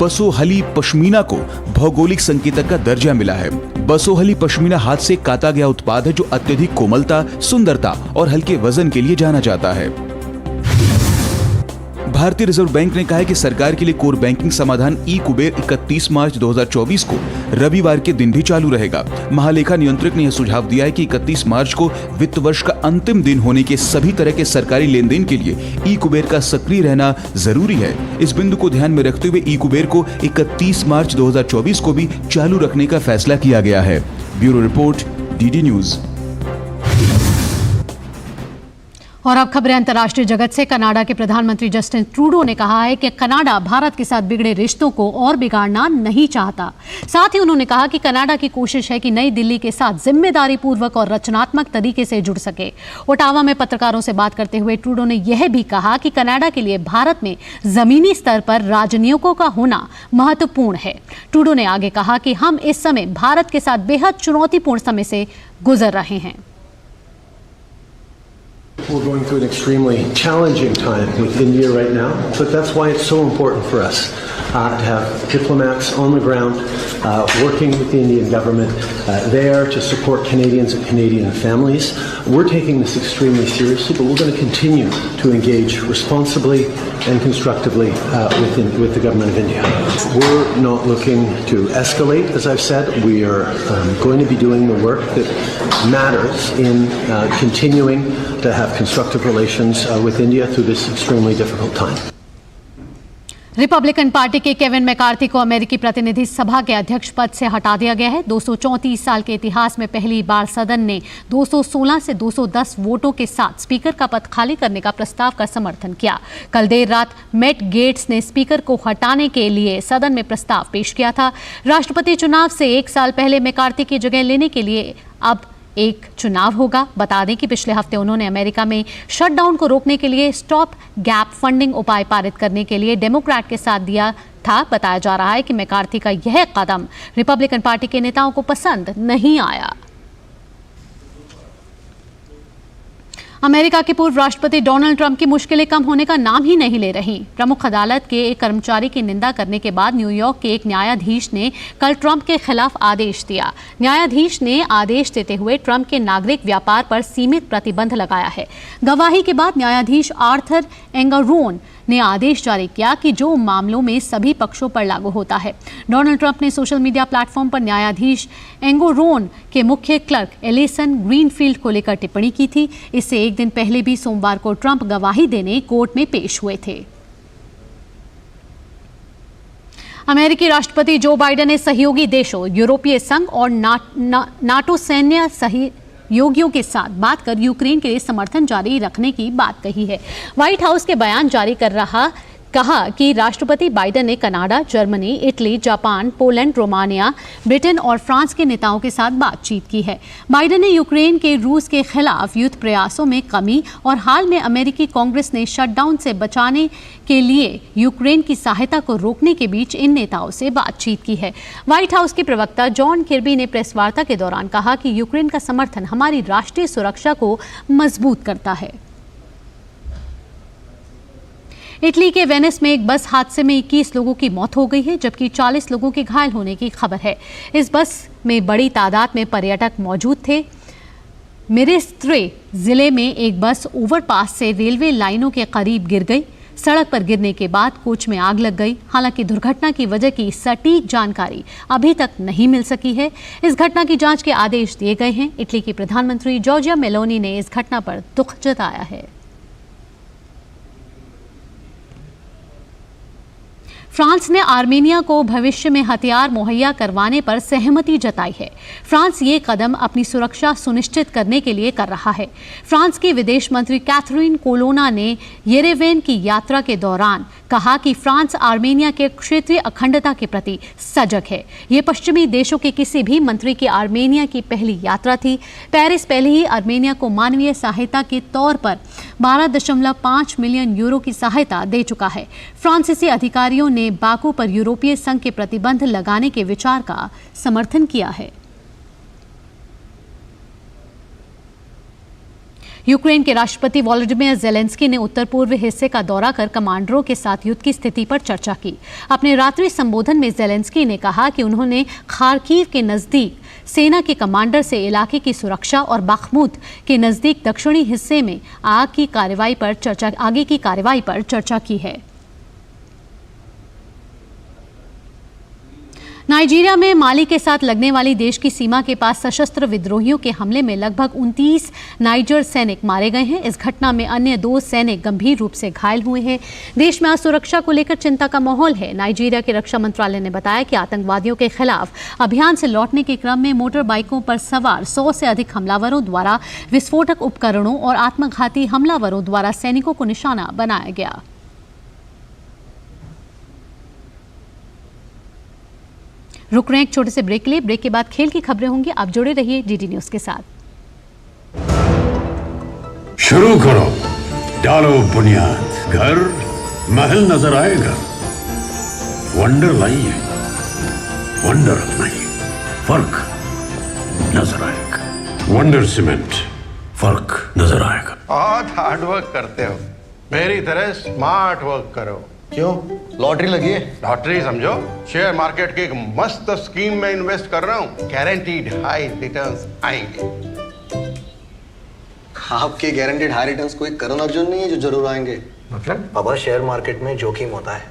[SPEAKER 17] बसोहली पश्मीना को भौगोलिक संकेतक का दर्जा मिला है। बसोहली पश्मीना हाथ से काता गया उत्पाद है, जो अत्यधिक कोमलता, सुंदरता और हल्के वजन के लिए जाना जाता है। भारतीय रिजर्व बैंक ने कहा है कि सरकार के लिए कोर बैंकिंग समाधान ई-कुबेर 31 मार्च 2024 को रविवार के दिन भी चालू रहेगा। महालेखा नियंत्रक ने यह सुझाव दिया है कि 31 मार्च को वित्त वर्ष का अंतिम दिन होने के सभी तरह के सरकारी लेन देन के लिए ई-कुबेर का सक्रिय रहना जरूरी है। इस बिंदु को ध्यान में रखते हुए ई-कुबेर को 31 मार्च 2024 को भी चालू रखने का फैसला किया गया है। Bureau report, DD news.
[SPEAKER 1] और अब खबरें अंतर्राष्ट्रीय जगत से। कनाडा के प्रधानमंत्री जस्टिन ट्रूडो ने कहा है कि कनाडा भारत के साथ बिगड़े रिश्तों को और बिगाड़ना नहीं चाहता। साथ ही उन्होंने कहा कि कनाडा की कोशिश है कि नई दिल्ली के साथ जिम्मेदारी पूर्वक और रचनात्मक तरीके से जुड़ सके। ओटावा में पत्रकारों से बात करते हुए ट्रूडो ने यह भी कहा कि कनाडा के लिए भारत में जमीनी स्तर पर राजनयिकों का होना महत्वपूर्ण है। ट्रूडो ने आगे कहा कि हम इस समय भारत के साथ बेहद चुनौतीपूर्ण समय से गुजर रहे हैं।
[SPEAKER 18] We're going through an extremely challenging time with India right now, but that's why it's so important for us to have diplomats on the ground working with the Indian government there to support Canadians and Canadian families. We're taking this extremely seriously, but we're going to continue to engage responsibly and constructively with the government of India. We're not looking to escalate, as I've said. We are going to be doing the work that matters in continuing to have constructive relations with India through this extremely difficult time.
[SPEAKER 1] Republican party के केविन मैकार्थी को अमेरिकी प्रतिनिधि सभा के अध्यक्ष पद से हटा दिया गया है। 234 साल के इतिहास में पहली बार सदन ने 216 से 210 वोटों के साथ स्पीकर का पद खाली करने का प्रस्ताव का समर्थन किया। कल देर रात मैट गेट्स ने स्पीकर को हटाने के लिए सदन में प्रस्ताव पेश किया था। राष्ट्रपति चुनाव से 1 साल पहले मैकार्थी की जगह लेने के लिए अब एक चुनाव होगा। बता दें कि पिछले हफ्ते उन्होंने अमेरिका में शटडाउन को रोकने के लिए स्टॉप गैप फंडिंग उपाय पारित करने के लिए डेमोक्रेट के साथ दिया था। बताया जा रहा है कि मैकार्थी का यह कदम रिपब्लिकन पार्टी के नेताओं को पसंद नहीं आया। अमेरिका के पूर्व राष्ट्रपति डोनाल्ड ट्रंप की मुश्किलें कम होने का नाम ही नहीं ले रही। प्रमुख अदालत के एक कर्मचारी की निंदा करने के बाद न्यूयॉर्क के एक न्यायाधीश ने कल ट्रंप के खिलाफ आदेश दिया। न्यायाधीश ने आदेश देते हुए ट्रंप के नागरिक व्यापार पर सीमित प्रतिबंध लगाया है। गवाही के बाद न्यायाधीश आर्थर एंगरोन ने आदेश जारी किया कि जो मामलों में सभी पक्षों पर लागू होता है। डोनाल्ड ट्रंप ने सोशल मीडिया प्लेटफॉर्म पर न्यायाधीश एंगरोन के मुख्य क्लर्क एलिसन ग्रीनफील्ड को लेकर टिप्पणी की थी। इससे एक दिन पहले भी सोमवार को ट्रंप गवाही देने कोर्ट में पेश हुए थे। अमेरिकी राष्ट्रपति जो बाइडेन ने सहयोगी देशों यूरोपीय संघ और नाटो सैन्य सहयोगियों के साथ बात कर यूक्रेन के लिए समर्थन जारी रखने की बात कही है। व्हाइट हाउस के बयान जारी कहा कि राष्ट्रपति बाइडेन ने Canada, Germany, Italy, Japan, Poland, Romania, Britain और फ्रांस के नेताओं के साथ बातचीत की है। बाइडेन ने यूक्रेन के रूस के खिलाफ युद्ध प्रयासों में कमी और हाल में अमेरिकी कांग्रेस ने शटडाउन से बचाने के लिए यूक्रेन की सहायता को रोकने के बीच इन नेताओं से बातचीत की है। व्हाइट हाउस के प्रवक्ता जॉन किर्बी ने प्रेस वार्ता के दौरान कहा कि यूक्रेन का समर्थन हमारी राष्ट्रीय सुरक्षा को मजबूत करता है। इटली के वेनिस में एक बस हादसे में 21 लोगों की मौत हो गई है, जबकि 40 लोगों के घायल होने की खबर है। इस बस में बड़ी तादाद में पर्यटक मौजूद थे। मिरेस्त्रे जिले में एक बस ओवरपास से रेलवे लाइनों के करीब गिर गई। सड़क पर गिरने के बाद कोच में आग लग गई। हालांकि दुर्घटना की वजह की सटीक जानकारी अभी तक नहीं मिल सकी है। इस घटना की जांच के आदेश दिए गए हैं। इटली की प्रधानमंत्री जॉर्जिया मेलोनी ने इस घटना पर दुख जताया है। फ्रांस ने आर्मेनिया को भविष्य में हथियार मुहैया करवाने पर सहमति जताई है। फ्रांस ये कदम अपनी सुरक्षा सुनिश्चित करने के लिए कर रहा है। फ्रांस की विदेश मंत्री कैथरीन कोलोना ने येरेवेन की यात्रा के दौरान कहा कि फ्रांस आर्मेनिया के क्षेत्रीय अखंडता के प्रति सजग है। ये पश्चिमी देशों के किसी भी मंत्री की आर्मेनिया की पहली यात्रा थी। पेरिस पहले ही आर्मेनिया को मानवीय सहायता के तौर पर 12.5 मिलियन यूरो की सहायता दे चुका है। फ्रांसीसी अधिकारियों ने बाकू पर यूरोपीय संघ के प्रतिबंध लगाने के विचार का समर्थन किया है। यूक्रेन के राष्ट्रपति वोलोडिमिर ज़ेलेंस्की ने उत्तर पूर्व हिस्से का दौरा कर कमांडरों के साथ युद्ध की स्थिति पर चर्चा की। अपने रात्रि संबोधन में ज़ेलेंस्की ने कहा कि उन्होंने खार्किव के नजदीक सेना के कमांडर से इलाके की सुरक्षा और बाखमुत के नजदीक दक्षिणी हिस्से में आगे की कार्रवाई पर चर्चा की है। नाइजीरिया में माली के साथ लगने वाली देश की सीमा के पास सशस्त्र विद्रोहियों के हमले में लगभग 29 नाइजर सैनिक मारे गए हैं। इस घटना में अन्य 2 सैनिक गंभीर रूप से घायल हुए हैं। देश में असुरक्षा को लेकर चिंता का माहौल है। नाइजीरिया के रक्षा मंत्रालय ने बताया कि आतंकवादियों के खिलाफ अभियान से लौटने के क्रम में मोटर बाइकों पर सवार 100 से अधिक हमलावरों द्वारा विस्फोटक उपकरणों और आत्मघाती हमलावरों द्वारा सैनिकों को निशाना बनाया गया। रुक रहे हैं एक छोटे से ब्रेक के लिए। ब्रेक के बाद खेल की खबरें होंगी। आप जुड़े रहिए डीडी न्यूज के साथ।
[SPEAKER 3] शुरू करो, डालो बुनियाद, घर महल नजर आएगा। वंडर लाइए, वंडर अपनाइए, फर्क नजर आएगा। वंडर सीमेंट, फर्क नजर आएगा।
[SPEAKER 19] बहुत हार्ड वर्क करते हो, मेरी तरह स्मार्ट वर्क करो।
[SPEAKER 7] क्यों, लॉटरी लगी है?
[SPEAKER 19] लॉटरी समझो, शेयर मार्केट की एक मस्त स्कीम में इन्वेस्ट कर रहा हूँ, गारंटीड हाई रिटर्न्स आएंगे।
[SPEAKER 7] आपके गारंटीड हाई रिटर्न्स कोई करण अर्जुन नहीं है जो जरूर आएंगे?
[SPEAKER 19] मतलब?
[SPEAKER 7] बाबा, शेयर मार्केट में जोखिम होता है,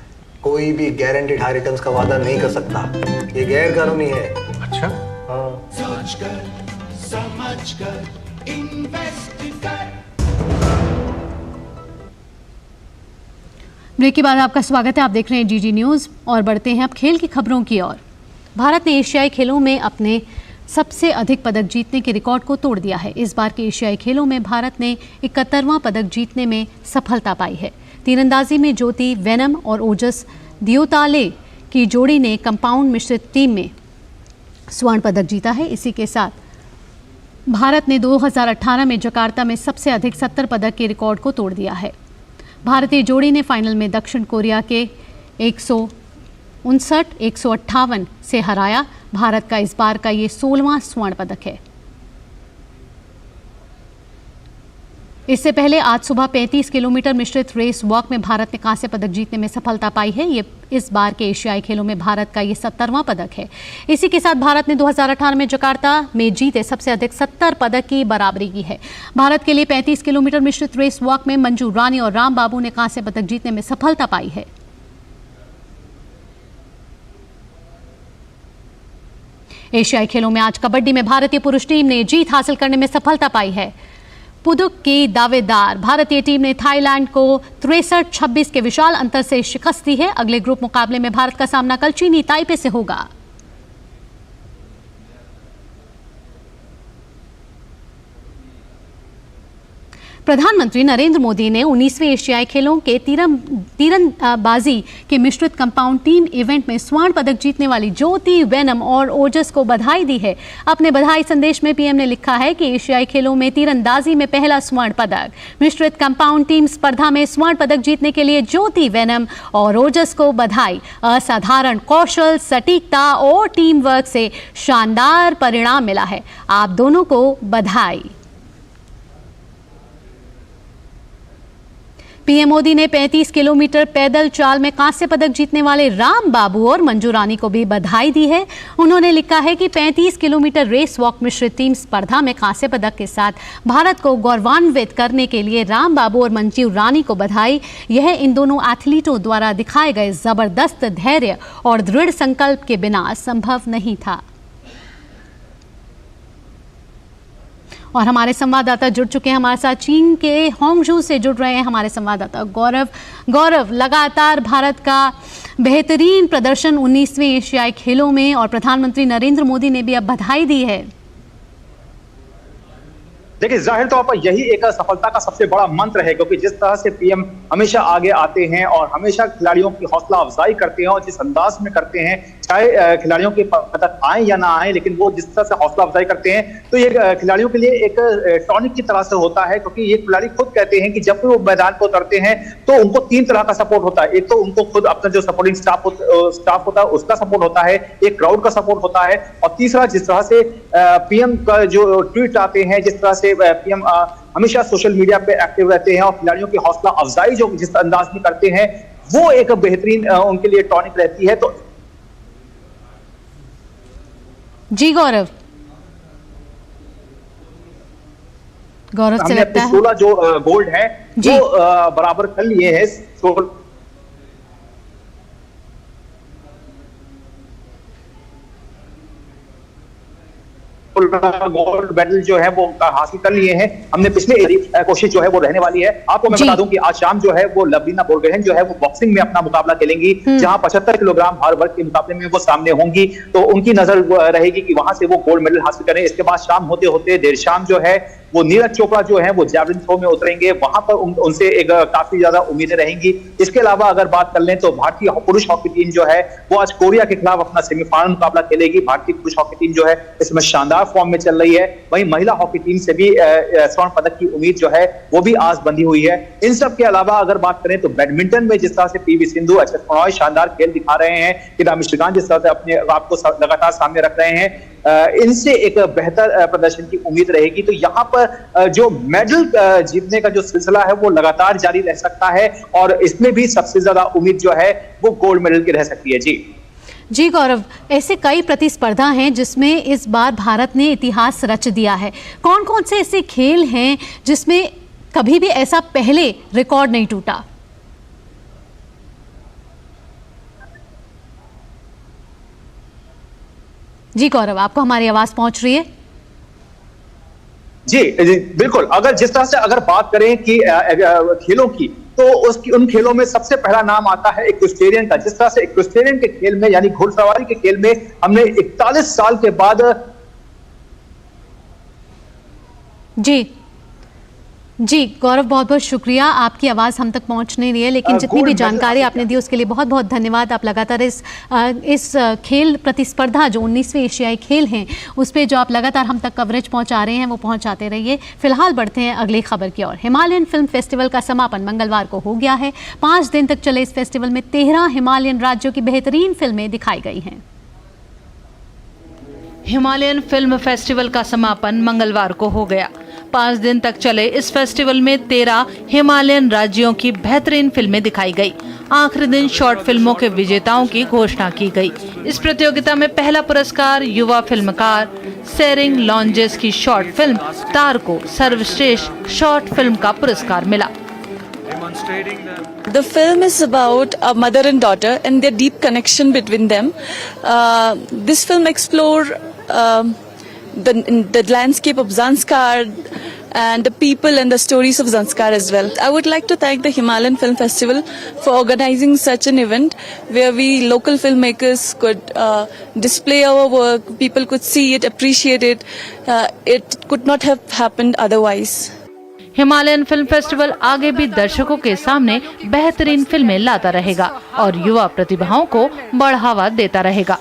[SPEAKER 7] कोई भी गारंटीड हाई रिटर्न्स का वादा नहीं कर सकता, ये गैर कानूनी है।
[SPEAKER 19] अच्छा?
[SPEAKER 7] हाँ।
[SPEAKER 4] सोचकर समझकर इन्वेस्ट कर।
[SPEAKER 1] ब्रेक के बाद आपका स्वागत है। आप देख रहे हैं जीजी न्यूज़ और बढ़ते हैं अब खेल की खबरों की ओर। भारत ने एशियाई खेलों में अपने सबसे अधिक पदक जीतने के रिकॉर्ड को तोड़ दिया है। इस बार के एशियाई खेलों में भारत ने 71वां पदक जीतने में सफलता पाई है। तीरंदाजी में ज्योति वेनम और ओजस दियोताले की जोड़ी ने कंपाउंड मिश्रित टीम में स्वर्ण पदक जीता है। इसी के साथ भारत ने 2018 में जकार्ता में सबसे अधिक 70 पदक के रिकॉर्ड को तोड़ दिया है। भारतीय जोड़ी ने फाइनल में दक्षिण कोरिया के 159-158 से हराया। भारत का इस बार का ये 16वां स्वर्ण पदक है। इससे पहले आज सुबह 35 किलोमीटर मिश्रित रेस वॉक में भारत ने कांस्य पदक जीतने में सफलता पाई है। ये इस बार के एशियाई खेलों में भारत का ये 70वां पदक है। इसी के साथ भारत ने 2018 में जकार्ता में जीते सबसे अधिक 70 पदक की बराबरी की है। भारत के लिए 35 किलोमीटर मिश्रित रेस वॉक में मंजू रानी और राम बाबू ने कांस्य पदक जीतने में सफलता पाई है। एशियाई खेलों में आज कबड्डी में भारतीय पुरुष टीम ने जीत हासिल करने में सफलता पाई है। पुदुक की दावेदार भारतीय टीम ने थाईलैंड को 63-26 के विशाल अंतर से शिकस्त दी है। अगले ग्रुप मुकाबले में भारत का सामना कल चीनी ताइपे से होगा। प्रधानमंत्री नरेंद्र मोदी ने 19वें एशियाई खेलों के तीरंदाजी के मिश्रित कंपाउंड टीम इवेंट में स्वर्ण पदक जीतने वाली ज्योति वेनम और ओजस को बधाई दी है। अपने बधाई संदेश में पीएम ने लिखा है कि एशियाई खेलों में तीरंदाजी में पहला स्वर्ण पदक। मिश्रित कंपाउंड टीम स्पर्धा में स्वर्ण पदक जीतने के लिए ज्योति वेनम और ओजस को बधाई। असाधारण कौशल, सटीकता और टीम वर्क से शानदार परिणाम मिला है। आप दोनों को बधाई। पीएम मोदी ने 35 किलोमीटर पैदल चाल में कांस्य पदक जीतने वाले राम बाबू और मंजू रानी को भी बधाई दी है। उन्होंने लिखा है कि 35 किलोमीटर रेस वॉक मिश्रित टीम स्पर्धा में कांस्य पदक के साथ भारत को गौरवान्वित करने के लिए राम बाबू और मंजू रानी को बधाई। यह इन दोनों एथलीटों द्वारा दिखाए गए जबरदस्त धैर्य और दृढ़ संकल्प के बिना संभव नहीं था। और हमारे संवाददाता जुड़ चुके हैं हमारे साथ। चीन के होंगझू से जुड़ रहे हैं हमारे संवाददाता गौरव, लगातार भारत का बेहतरीन प्रदर्शन 19वें एशियाई खेलों में और प्रधानमंत्री नरेंद्र मोदी ने भी अब बधाई दी है।
[SPEAKER 20] देखिए, जाहिर तौर पर यही एक सफलता का सबसे बड़ा मंत्र है, क्योंकि जिस तरह से पीएम हमेशा आगे आते हैं और हमेशा खिलाड़ियों की हौसला अफजाई करते हैं और जिस अंदाज में करते हैं, चाहे खिलाड़ियों के पदक आए या ना आए, लेकिन वो जिस तरह से हौसला अफजाई करते हैं तो ये खिलाड़ियों के लिए एक टॉनिक की तरह से होता है। क्योंकि ये खिलाड़ी खुद कहते हैं कि जब भी वो मैदान पर उतरते हैं तो उनको 3 तरह का सपोर्ट होता है। एक तो उनको खुद अपना जो सपोर्टिंग स्टाफ होता है उसका सपोर्ट होता है, एक क्राउड का सपोर्ट होता है, और तीसरा जिस तरह से पीएम का जो ट्वीट आते हैं, जिस तरह से पीएम हमेशा सोशल मीडिया पे एक्टिव रहते हैं और खिलाड़ियों की हौसला अफजाई जो जिस अंदाज में करते हैं वो एक बेहतरीन उनके लिए टॉनिक रहती है। तो
[SPEAKER 1] जी गौरव से लगता है
[SPEAKER 20] 16 जो गोल्ड है वो बराबर कर लिए हैं। गोल्ड मेडल जो है वो हासिल कर लिए हैं हमने। पिछले कोशिश जो है वो रहने वाली है। आपको मैं बता दूं कि आज शाम जो है वो लवलीना बोरगोहेन जो है वो बॉक्सिंग में अपना मुकाबला खेलेंगी, जहां 75 किलोग्राम भार वर्ग के मुकाबले में वो सामने होंगी। तो उनकी नजर रहेगी कि वहां से वो गोल्ड मेडल हासिल करें। इसके बाद शाम होते होते देर शाम जो है वो नीरज चोपड़ा जो है वो जैवलिन थ्रो में उतरेंगे, वहां पर उनसे एक काफी ज्यादा उम्मीदें रहेंगी। इसके अलावा अगर बात कर लें तो भारतीय पुरुष हॉकी टीम जो है वो आज कोरिया के खिलाफ अपना सेमीफाइनल मुकाबला खेलेगी। भारतीय पुरुष हॉकी टीम जो है इसमें शानदार फॉर्म में चल रही है। वहीं महिला हॉकी टीम से भी स्वर्ण पदक की उम्मीद जो है वो भी आज बंधी हुई है। इन सब के अलावा अगर बात करें तो बैडमिंटन में जिस तरह से पीवी सिंधु, एचएस प्रणॉय शानदार खेल दिखा रहे हैं, किदांबी श्रीकांत जिस तरह से अपने आप को लगातार सामने रख रहे हैं, इनसे एक बेहतर प्रदर्शन की उम्मीद रहेगी। तो यहाँ पर जो मेडल जीतने का जो सिलसिला है वो लगातार जारी रह सकता है और इसमें भी सबसे ज्यादा उम्मीद जो है वो गोल्ड मेडल की रह सकती है। जी
[SPEAKER 1] गौरव, ऐसे कई प्रतिस्पर्धा हैं जिसमें इस बार भारत ने इतिहास रच दिया है। कौन कौन से ऐसे खेल हैं जिसमें कभी भी ऐसा पहले रिकॉर्ड नहीं टूटा? जी गौरव, आपको हमारी आवाज पहुंच रही है?
[SPEAKER 20] जी बिल्कुल। अगर जिस तरह से अगर बात करें कि खेलों की, तो उन खेलों में सबसे पहला नाम आता है इक्वेस्टेरियन का। जिस तरह से इक्वेस्टेरियन के खेल में यानी घुड़सवारी के खेल में हमने 41 साल के बाद
[SPEAKER 1] जी गौरव, बहुत बहुत शुक्रिया। आपकी आवाज़ हम तक पहुंच नहीं रही है, लेकिन जितनी भी जानकारी आपने दी उसके लिए बहुत बहुत धन्यवाद। आप लगातार इस खेल प्रतिस्पर्धा जो 19वें एशियाई खेल हैं उस पर जो आप लगातार हम तक कवरेज पहुंचा रहे हैं वो पहुंचाते रहिए। फिलहाल बढ़ते हैं अगली खबर की ओर। हिमालयन फिल्म फेस्टिवल का समापन मंगलवार को हो गया है। 5 दिन तक चले इस फेस्टिवल में 13 हिमालयन राज्यों की बेहतरीन फिल्में दिखाई गई हैं।
[SPEAKER 9] हिमालयन फिल्म फेस्टिवल का समापन मंगलवार को हो गया। 5 दिन तक चले इस फेस्टिवल में 13 हिमालयन राज्यों की बेहतरीन फिल्में दिखाई गई। आखिरी दिन शॉर्ट फिल्मों के विजेताओं की घोषणा की गई। इस प्रतियोगिता में पहला पुरस्कार युवा फिल्मकार सेरिंग लॉन्जेस की शॉर्ट फिल्म तार को सर्वश्रेष्ठ शॉर्ट फिल्म का पुरस्कार मिला।
[SPEAKER 21] The film is about a mother and daughter and their deep connection between them. This film explores the landscape of Zanskar and the people and the stories of Zanskar as well. I would like to thank the Himalayan Film Festival for organizing such an event where we local filmmakers could display our work, people could see it, appreciate it. It could not have happened otherwise.
[SPEAKER 9] Himalayan film festival आगे भी दर्शकों के सामने बेहतरीन फिल्में लाता रहेगा और युवा प्रतिभाओं को बढ़ावा देता रहेगा।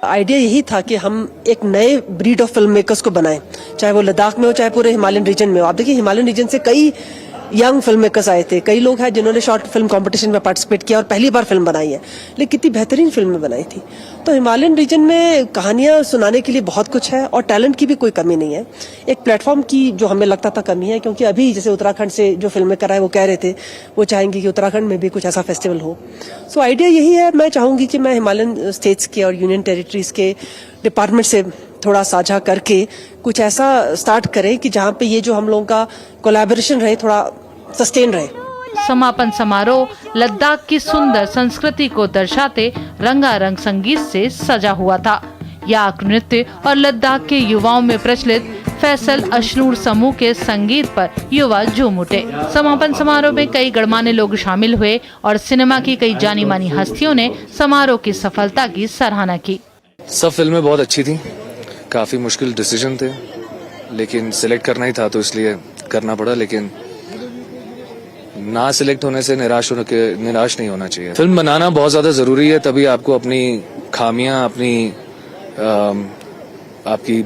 [SPEAKER 22] आइडिया यही था कि हम एक नए ब्रीड ऑफ फिल्म मेकर्स को बनाएं, चाहे वो लद्दाख में हो चाहे पूरे हिमालयन रीजन में हो। आप देखिए हिमालयन रीजन से कई यंग फिल्म मेकर्स आए थे, कई लोग हैं जिन्होंने शॉर्ट फिल्म कंपटीशन में पार्टिसिपेट किया और पहली बार फिल्म बनाई है, लेकिन कितनी बेहतरीन फिल्में बनाई थी। तो हिमालयन रीजन में कहानियां सुनाने के लिए बहुत कुछ है और टैलेंट की भी कोई कमी नहीं है। एक प्लेटफॉर्म की जो हमें लगता था कमी है, क्योंकि अभी जैसे उत्तराखंड से जो फिल्में कर रहा है वो कह रहे थे वो चाहेंगे कि उत्तराखंड में भी कुछ ऐसा फेस्टिवल हो। सो आइडिया यही है, मैं चाहूंगी कि मैं हिमालयन स्टेट्स के और यूनियन टेरिटरीज के डिपार्टमेंट से थोड़ा साझा करके कुछ ऐसा स्टार्ट करें कि जहाँ पे ये जो हम लोगों का कोलैबोरेशन रहे, थोड़ा सस्टेन रहे।
[SPEAKER 9] समापन समारोह लद्दाख की सुंदर संस्कृति को दर्शाते रंगारंग संगीत से सजा हुआ था। याक नृत्य और लद्दाख के युवाओं में प्रचलित फैसल अशनूर समूह के संगीत पर युवा झूम उठे। समापन समारोह में कई गणमान्य लोग शामिल हुए और सिनेमा की कई जानी मानी हस्तियों ने समारोह की सफलता की सराहना की।
[SPEAKER 23] सब फिल्में बहुत अच्छी थी, काफी मुश्किल डिसीजन थे, लेकिन सिलेक्ट करना ही था तो इसलिए करना पड़ा। लेकिन ना सिलेक्ट होने से निराश नहीं होना चाहिए। फिल्म बनाना बहुत ज्यादा जरूरी है, तभी आपको अपनी खामियां, आपकी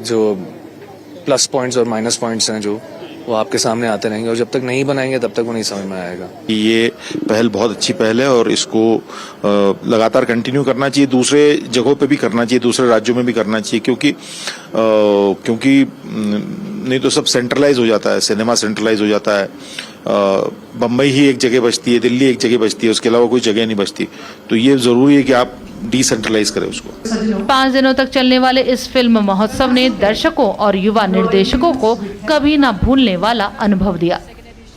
[SPEAKER 23] जो प्लस पॉइंट्स और माइनस पॉइंट्स हैं जो वो आपके सामने आते रहेंगे, और जब तक नहीं बनाएंगे तब तक वो नहीं समझ में आएगा।
[SPEAKER 24] ये पहल बहुत अच्छी पहल है और इसको लगातार कंटिन्यू करना चाहिए, दूसरे जगहों पे भी करना चाहिए, दूसरे राज्यों में भी करना चाहिए, क्योंकि नहीं तो सब सेंट्रलाइज हो जाता है, सिनेमा सेंट्रलाइज हो जाता है। बम्बई ही एक जगह बचती है, दिल्ली एक जगह बचती है, उसके अलावा कोई जगह नहीं बचती। तो ये जरूरी है कि आप डिसेंट्रलाइज करें उसको।
[SPEAKER 9] 5 दिनों तक चलने वाले इस फिल्म महोत्सव ने दर्शकों और युवा निर्देशकों को कभी न भूलने वाला अनुभव दिया।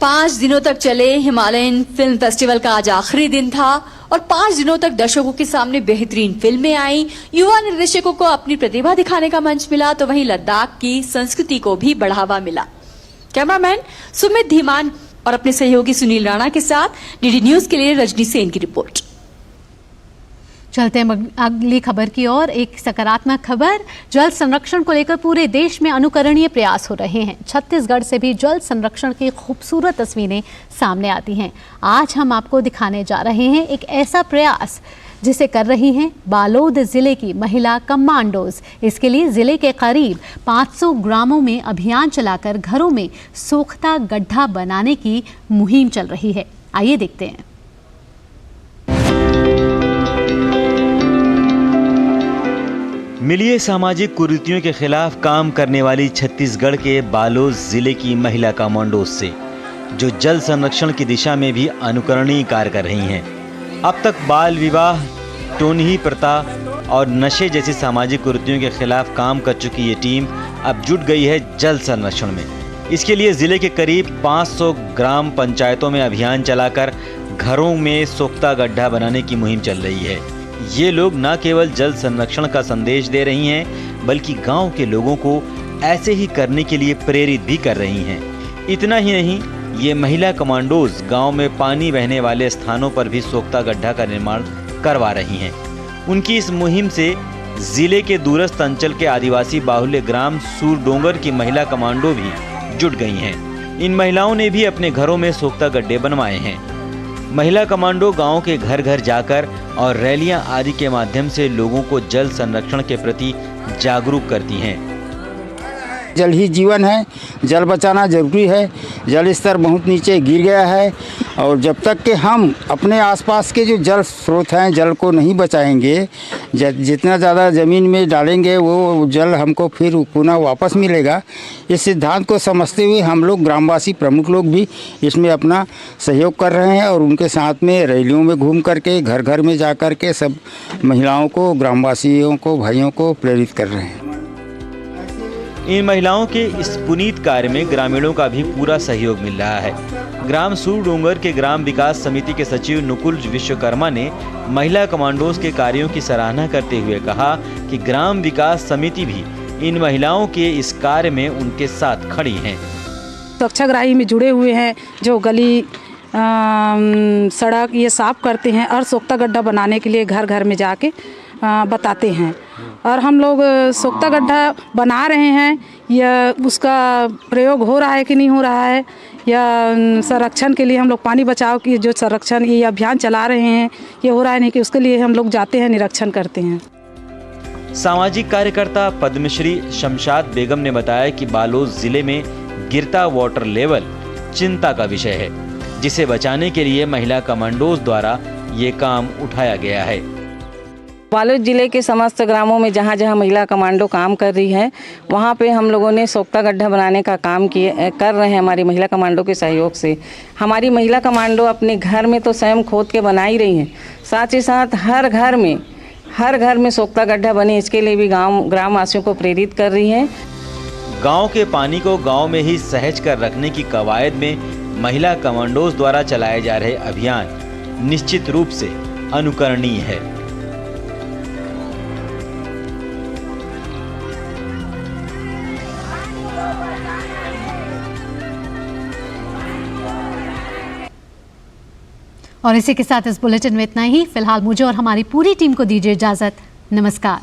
[SPEAKER 25] 5 दिनों तक चले हिमालयन फिल्म फेस्टिवल का आज आखिरी दिन था और 5 दिनों तक दर्शकों के सामने बेहतरीन फिल्में आई, युवा निर्देशकों को अपनी प्रतिभा दिखाने का मंच मिला, तो वहीं लद्दाख की संस्कृति को भी बढ़ावा मिला। कैमरामैन सुमित धीमान और अपने सहयोगी सुनील राणा के साथ डीडी न्यूज के लिए रजनी सेन की रिपोर्ट।
[SPEAKER 1] चलते हैं अगली खबर की ओर। एक सकारात्मक खबर, जल संरक्षण को लेकर पूरे देश में अनुकरणीय प्रयास हो रहे हैं। छत्तीसगढ़ से भी जल संरक्षण की खूबसूरत तस्वीरें सामने आती हैं। आज हम आपको दिखाने जा रहे हैं एक ऐसा प्रयास जिसे कर रही हैं बालोद जिले की महिला कमांडोज। इसके लिए जिले के करीब 500 ग्रामों में अभियान चलाकर घरों में सोख्ता गड्ढा बनाने की मुहिम चल रही है। आइए देखते हैं।
[SPEAKER 2] मिलिए सामाजिक कुरीतियों के खिलाफ काम करने वाली छत्तीसगढ़ के बालोद जिले की महिला कमांडोज से, जो जल संरक्षण की दिशा में भी अनुकरणीय कार्य कर रही हैं। अब तक बाल विवाह, टोनही प्रथा और नशे जैसी सामाजिक कुरीतियों के खिलाफ काम कर चुकी ये टीम अब जुट गई है जल संरक्षण में। इसके लिए जिले के करीब 500 ग्राम पंचायतों में अभियान चलाकर घरों में सोख्ता गड्ढा बनाने की मुहिम चल रही है। ये लोग न केवल जल संरक्षण का संदेश दे रही हैं, बल्कि गांव के लोगों को ऐसे ही करने के लिए प्रेरित भी कर रही हैं। इतना ही नहीं, ये महिला कमांडोज गांव में पानी बहने वाले स्थानों पर भी सोख्ता गड्ढा का निर्माण करवा रही हैं। उनकी इस मुहिम से जिले के दूरस्थ अंचल के आदिवासी बाहुल्य ग्राम सूरडोंगर की महिला कमांडो भी जुट गई हैं। इन महिलाओं ने भी अपने घरों में सोख्ता गड्ढे बनवाए हैं। महिला कमांडो गांव के घर घर जाकर और रैलियां आदि के माध्यम से लोगों को जल संरक्षण के प्रति जागरूक करती हैं।
[SPEAKER 5] जल ही जीवन है, जल बचाना जरूरी है। जल स्तर बहुत नीचे गिर गया है और जब तक कि हम अपने आसपास के जो जल स्रोत हैं, जल को नहीं बचाएंगे, जितना ज़्यादा ज़मीन में डालेंगे वो जल हमको फिर पुनः वापस मिलेगा। इस सिद्धांत को समझते हुए हम लोग ग्रामवासी प्रमुख लोग भी इसमें अपना सहयोग कर रहे हैं और उनके साथ में रैलियों में घूम करके, घर घर में जा कर के सब महिलाओं को, ग्रामवासियों को, भाइयों को प्रेरित कर रहे हैं।
[SPEAKER 2] इन महिलाओं के इस पुनीत कार्य में ग्रामीणों का भी पूरा सहयोग मिल रहा है। ग्राम सूरडोंगर के ग्राम विकास समिति के सचिव नुकुल विश्वकर्मा ने महिला कमांडोज के कार्यों की सराहना करते हुए कहा कि ग्राम विकास समिति भी इन महिलाओं के इस कार्य में उनके साथ खड़ी हैं।
[SPEAKER 6] स्वच्छाग्राही में जुड़े हुए हैं, जो गली सड़क ये साफ करते हैं और सोख्ता गड्ढा बनाने के लिए घर घर में जाके बताते हैं। और हम लोग सोख्ता गड्ढा बना रहे हैं, या उसका प्रयोग हो रहा है कि नहीं हो रहा है, या संरक्षण के लिए हम लोग पानी बचाव की जो संरक्षण ये अभियान चला रहे हैं, ये हो रहा है नहीं कि उसके लिए हम लोग जाते हैं, निरीक्षण करते हैं।
[SPEAKER 2] सामाजिक कार्यकर्ता पद्मश्री शमशाद बेगम ने बताया कि बालोद जिले में गिरता वाटर लेवल चिंता का विषय है, जिसे बचाने के लिए महिला कमांडोज द्वारा ये काम उठाया गया है।
[SPEAKER 8] बालोद जिले के समस्त ग्रामों में जहाँ जहाँ महिला कमांडो काम कर रही है, वहाँ पे हम लोगों ने सोख्ता गड्ढा बनाने का काम कर रहे हैं हमारी महिला कमांडो के सहयोग से। हमारी महिला कमांडो अपने घर में तो स्वयं खोद के बना ही रही हैं, साथ ही साथ हर घर में सोख्ता गड्ढा बने, इसके लिए भी ग्रामवासियों को प्रेरित कर रही हैं।
[SPEAKER 2] गांव के पानी को गांव में ही सहज कर रखने की कवायद में महिला कमांडोज द्वारा चलाए जा रहे अभियान निश्चित रूप से अनुकरणीय है।
[SPEAKER 1] और इसी के साथ इस बुलेटिन में इतना ही। फिलहाल मुझे और हमारी पूरी टीम को दीजिए इजाजत। नमस्कार।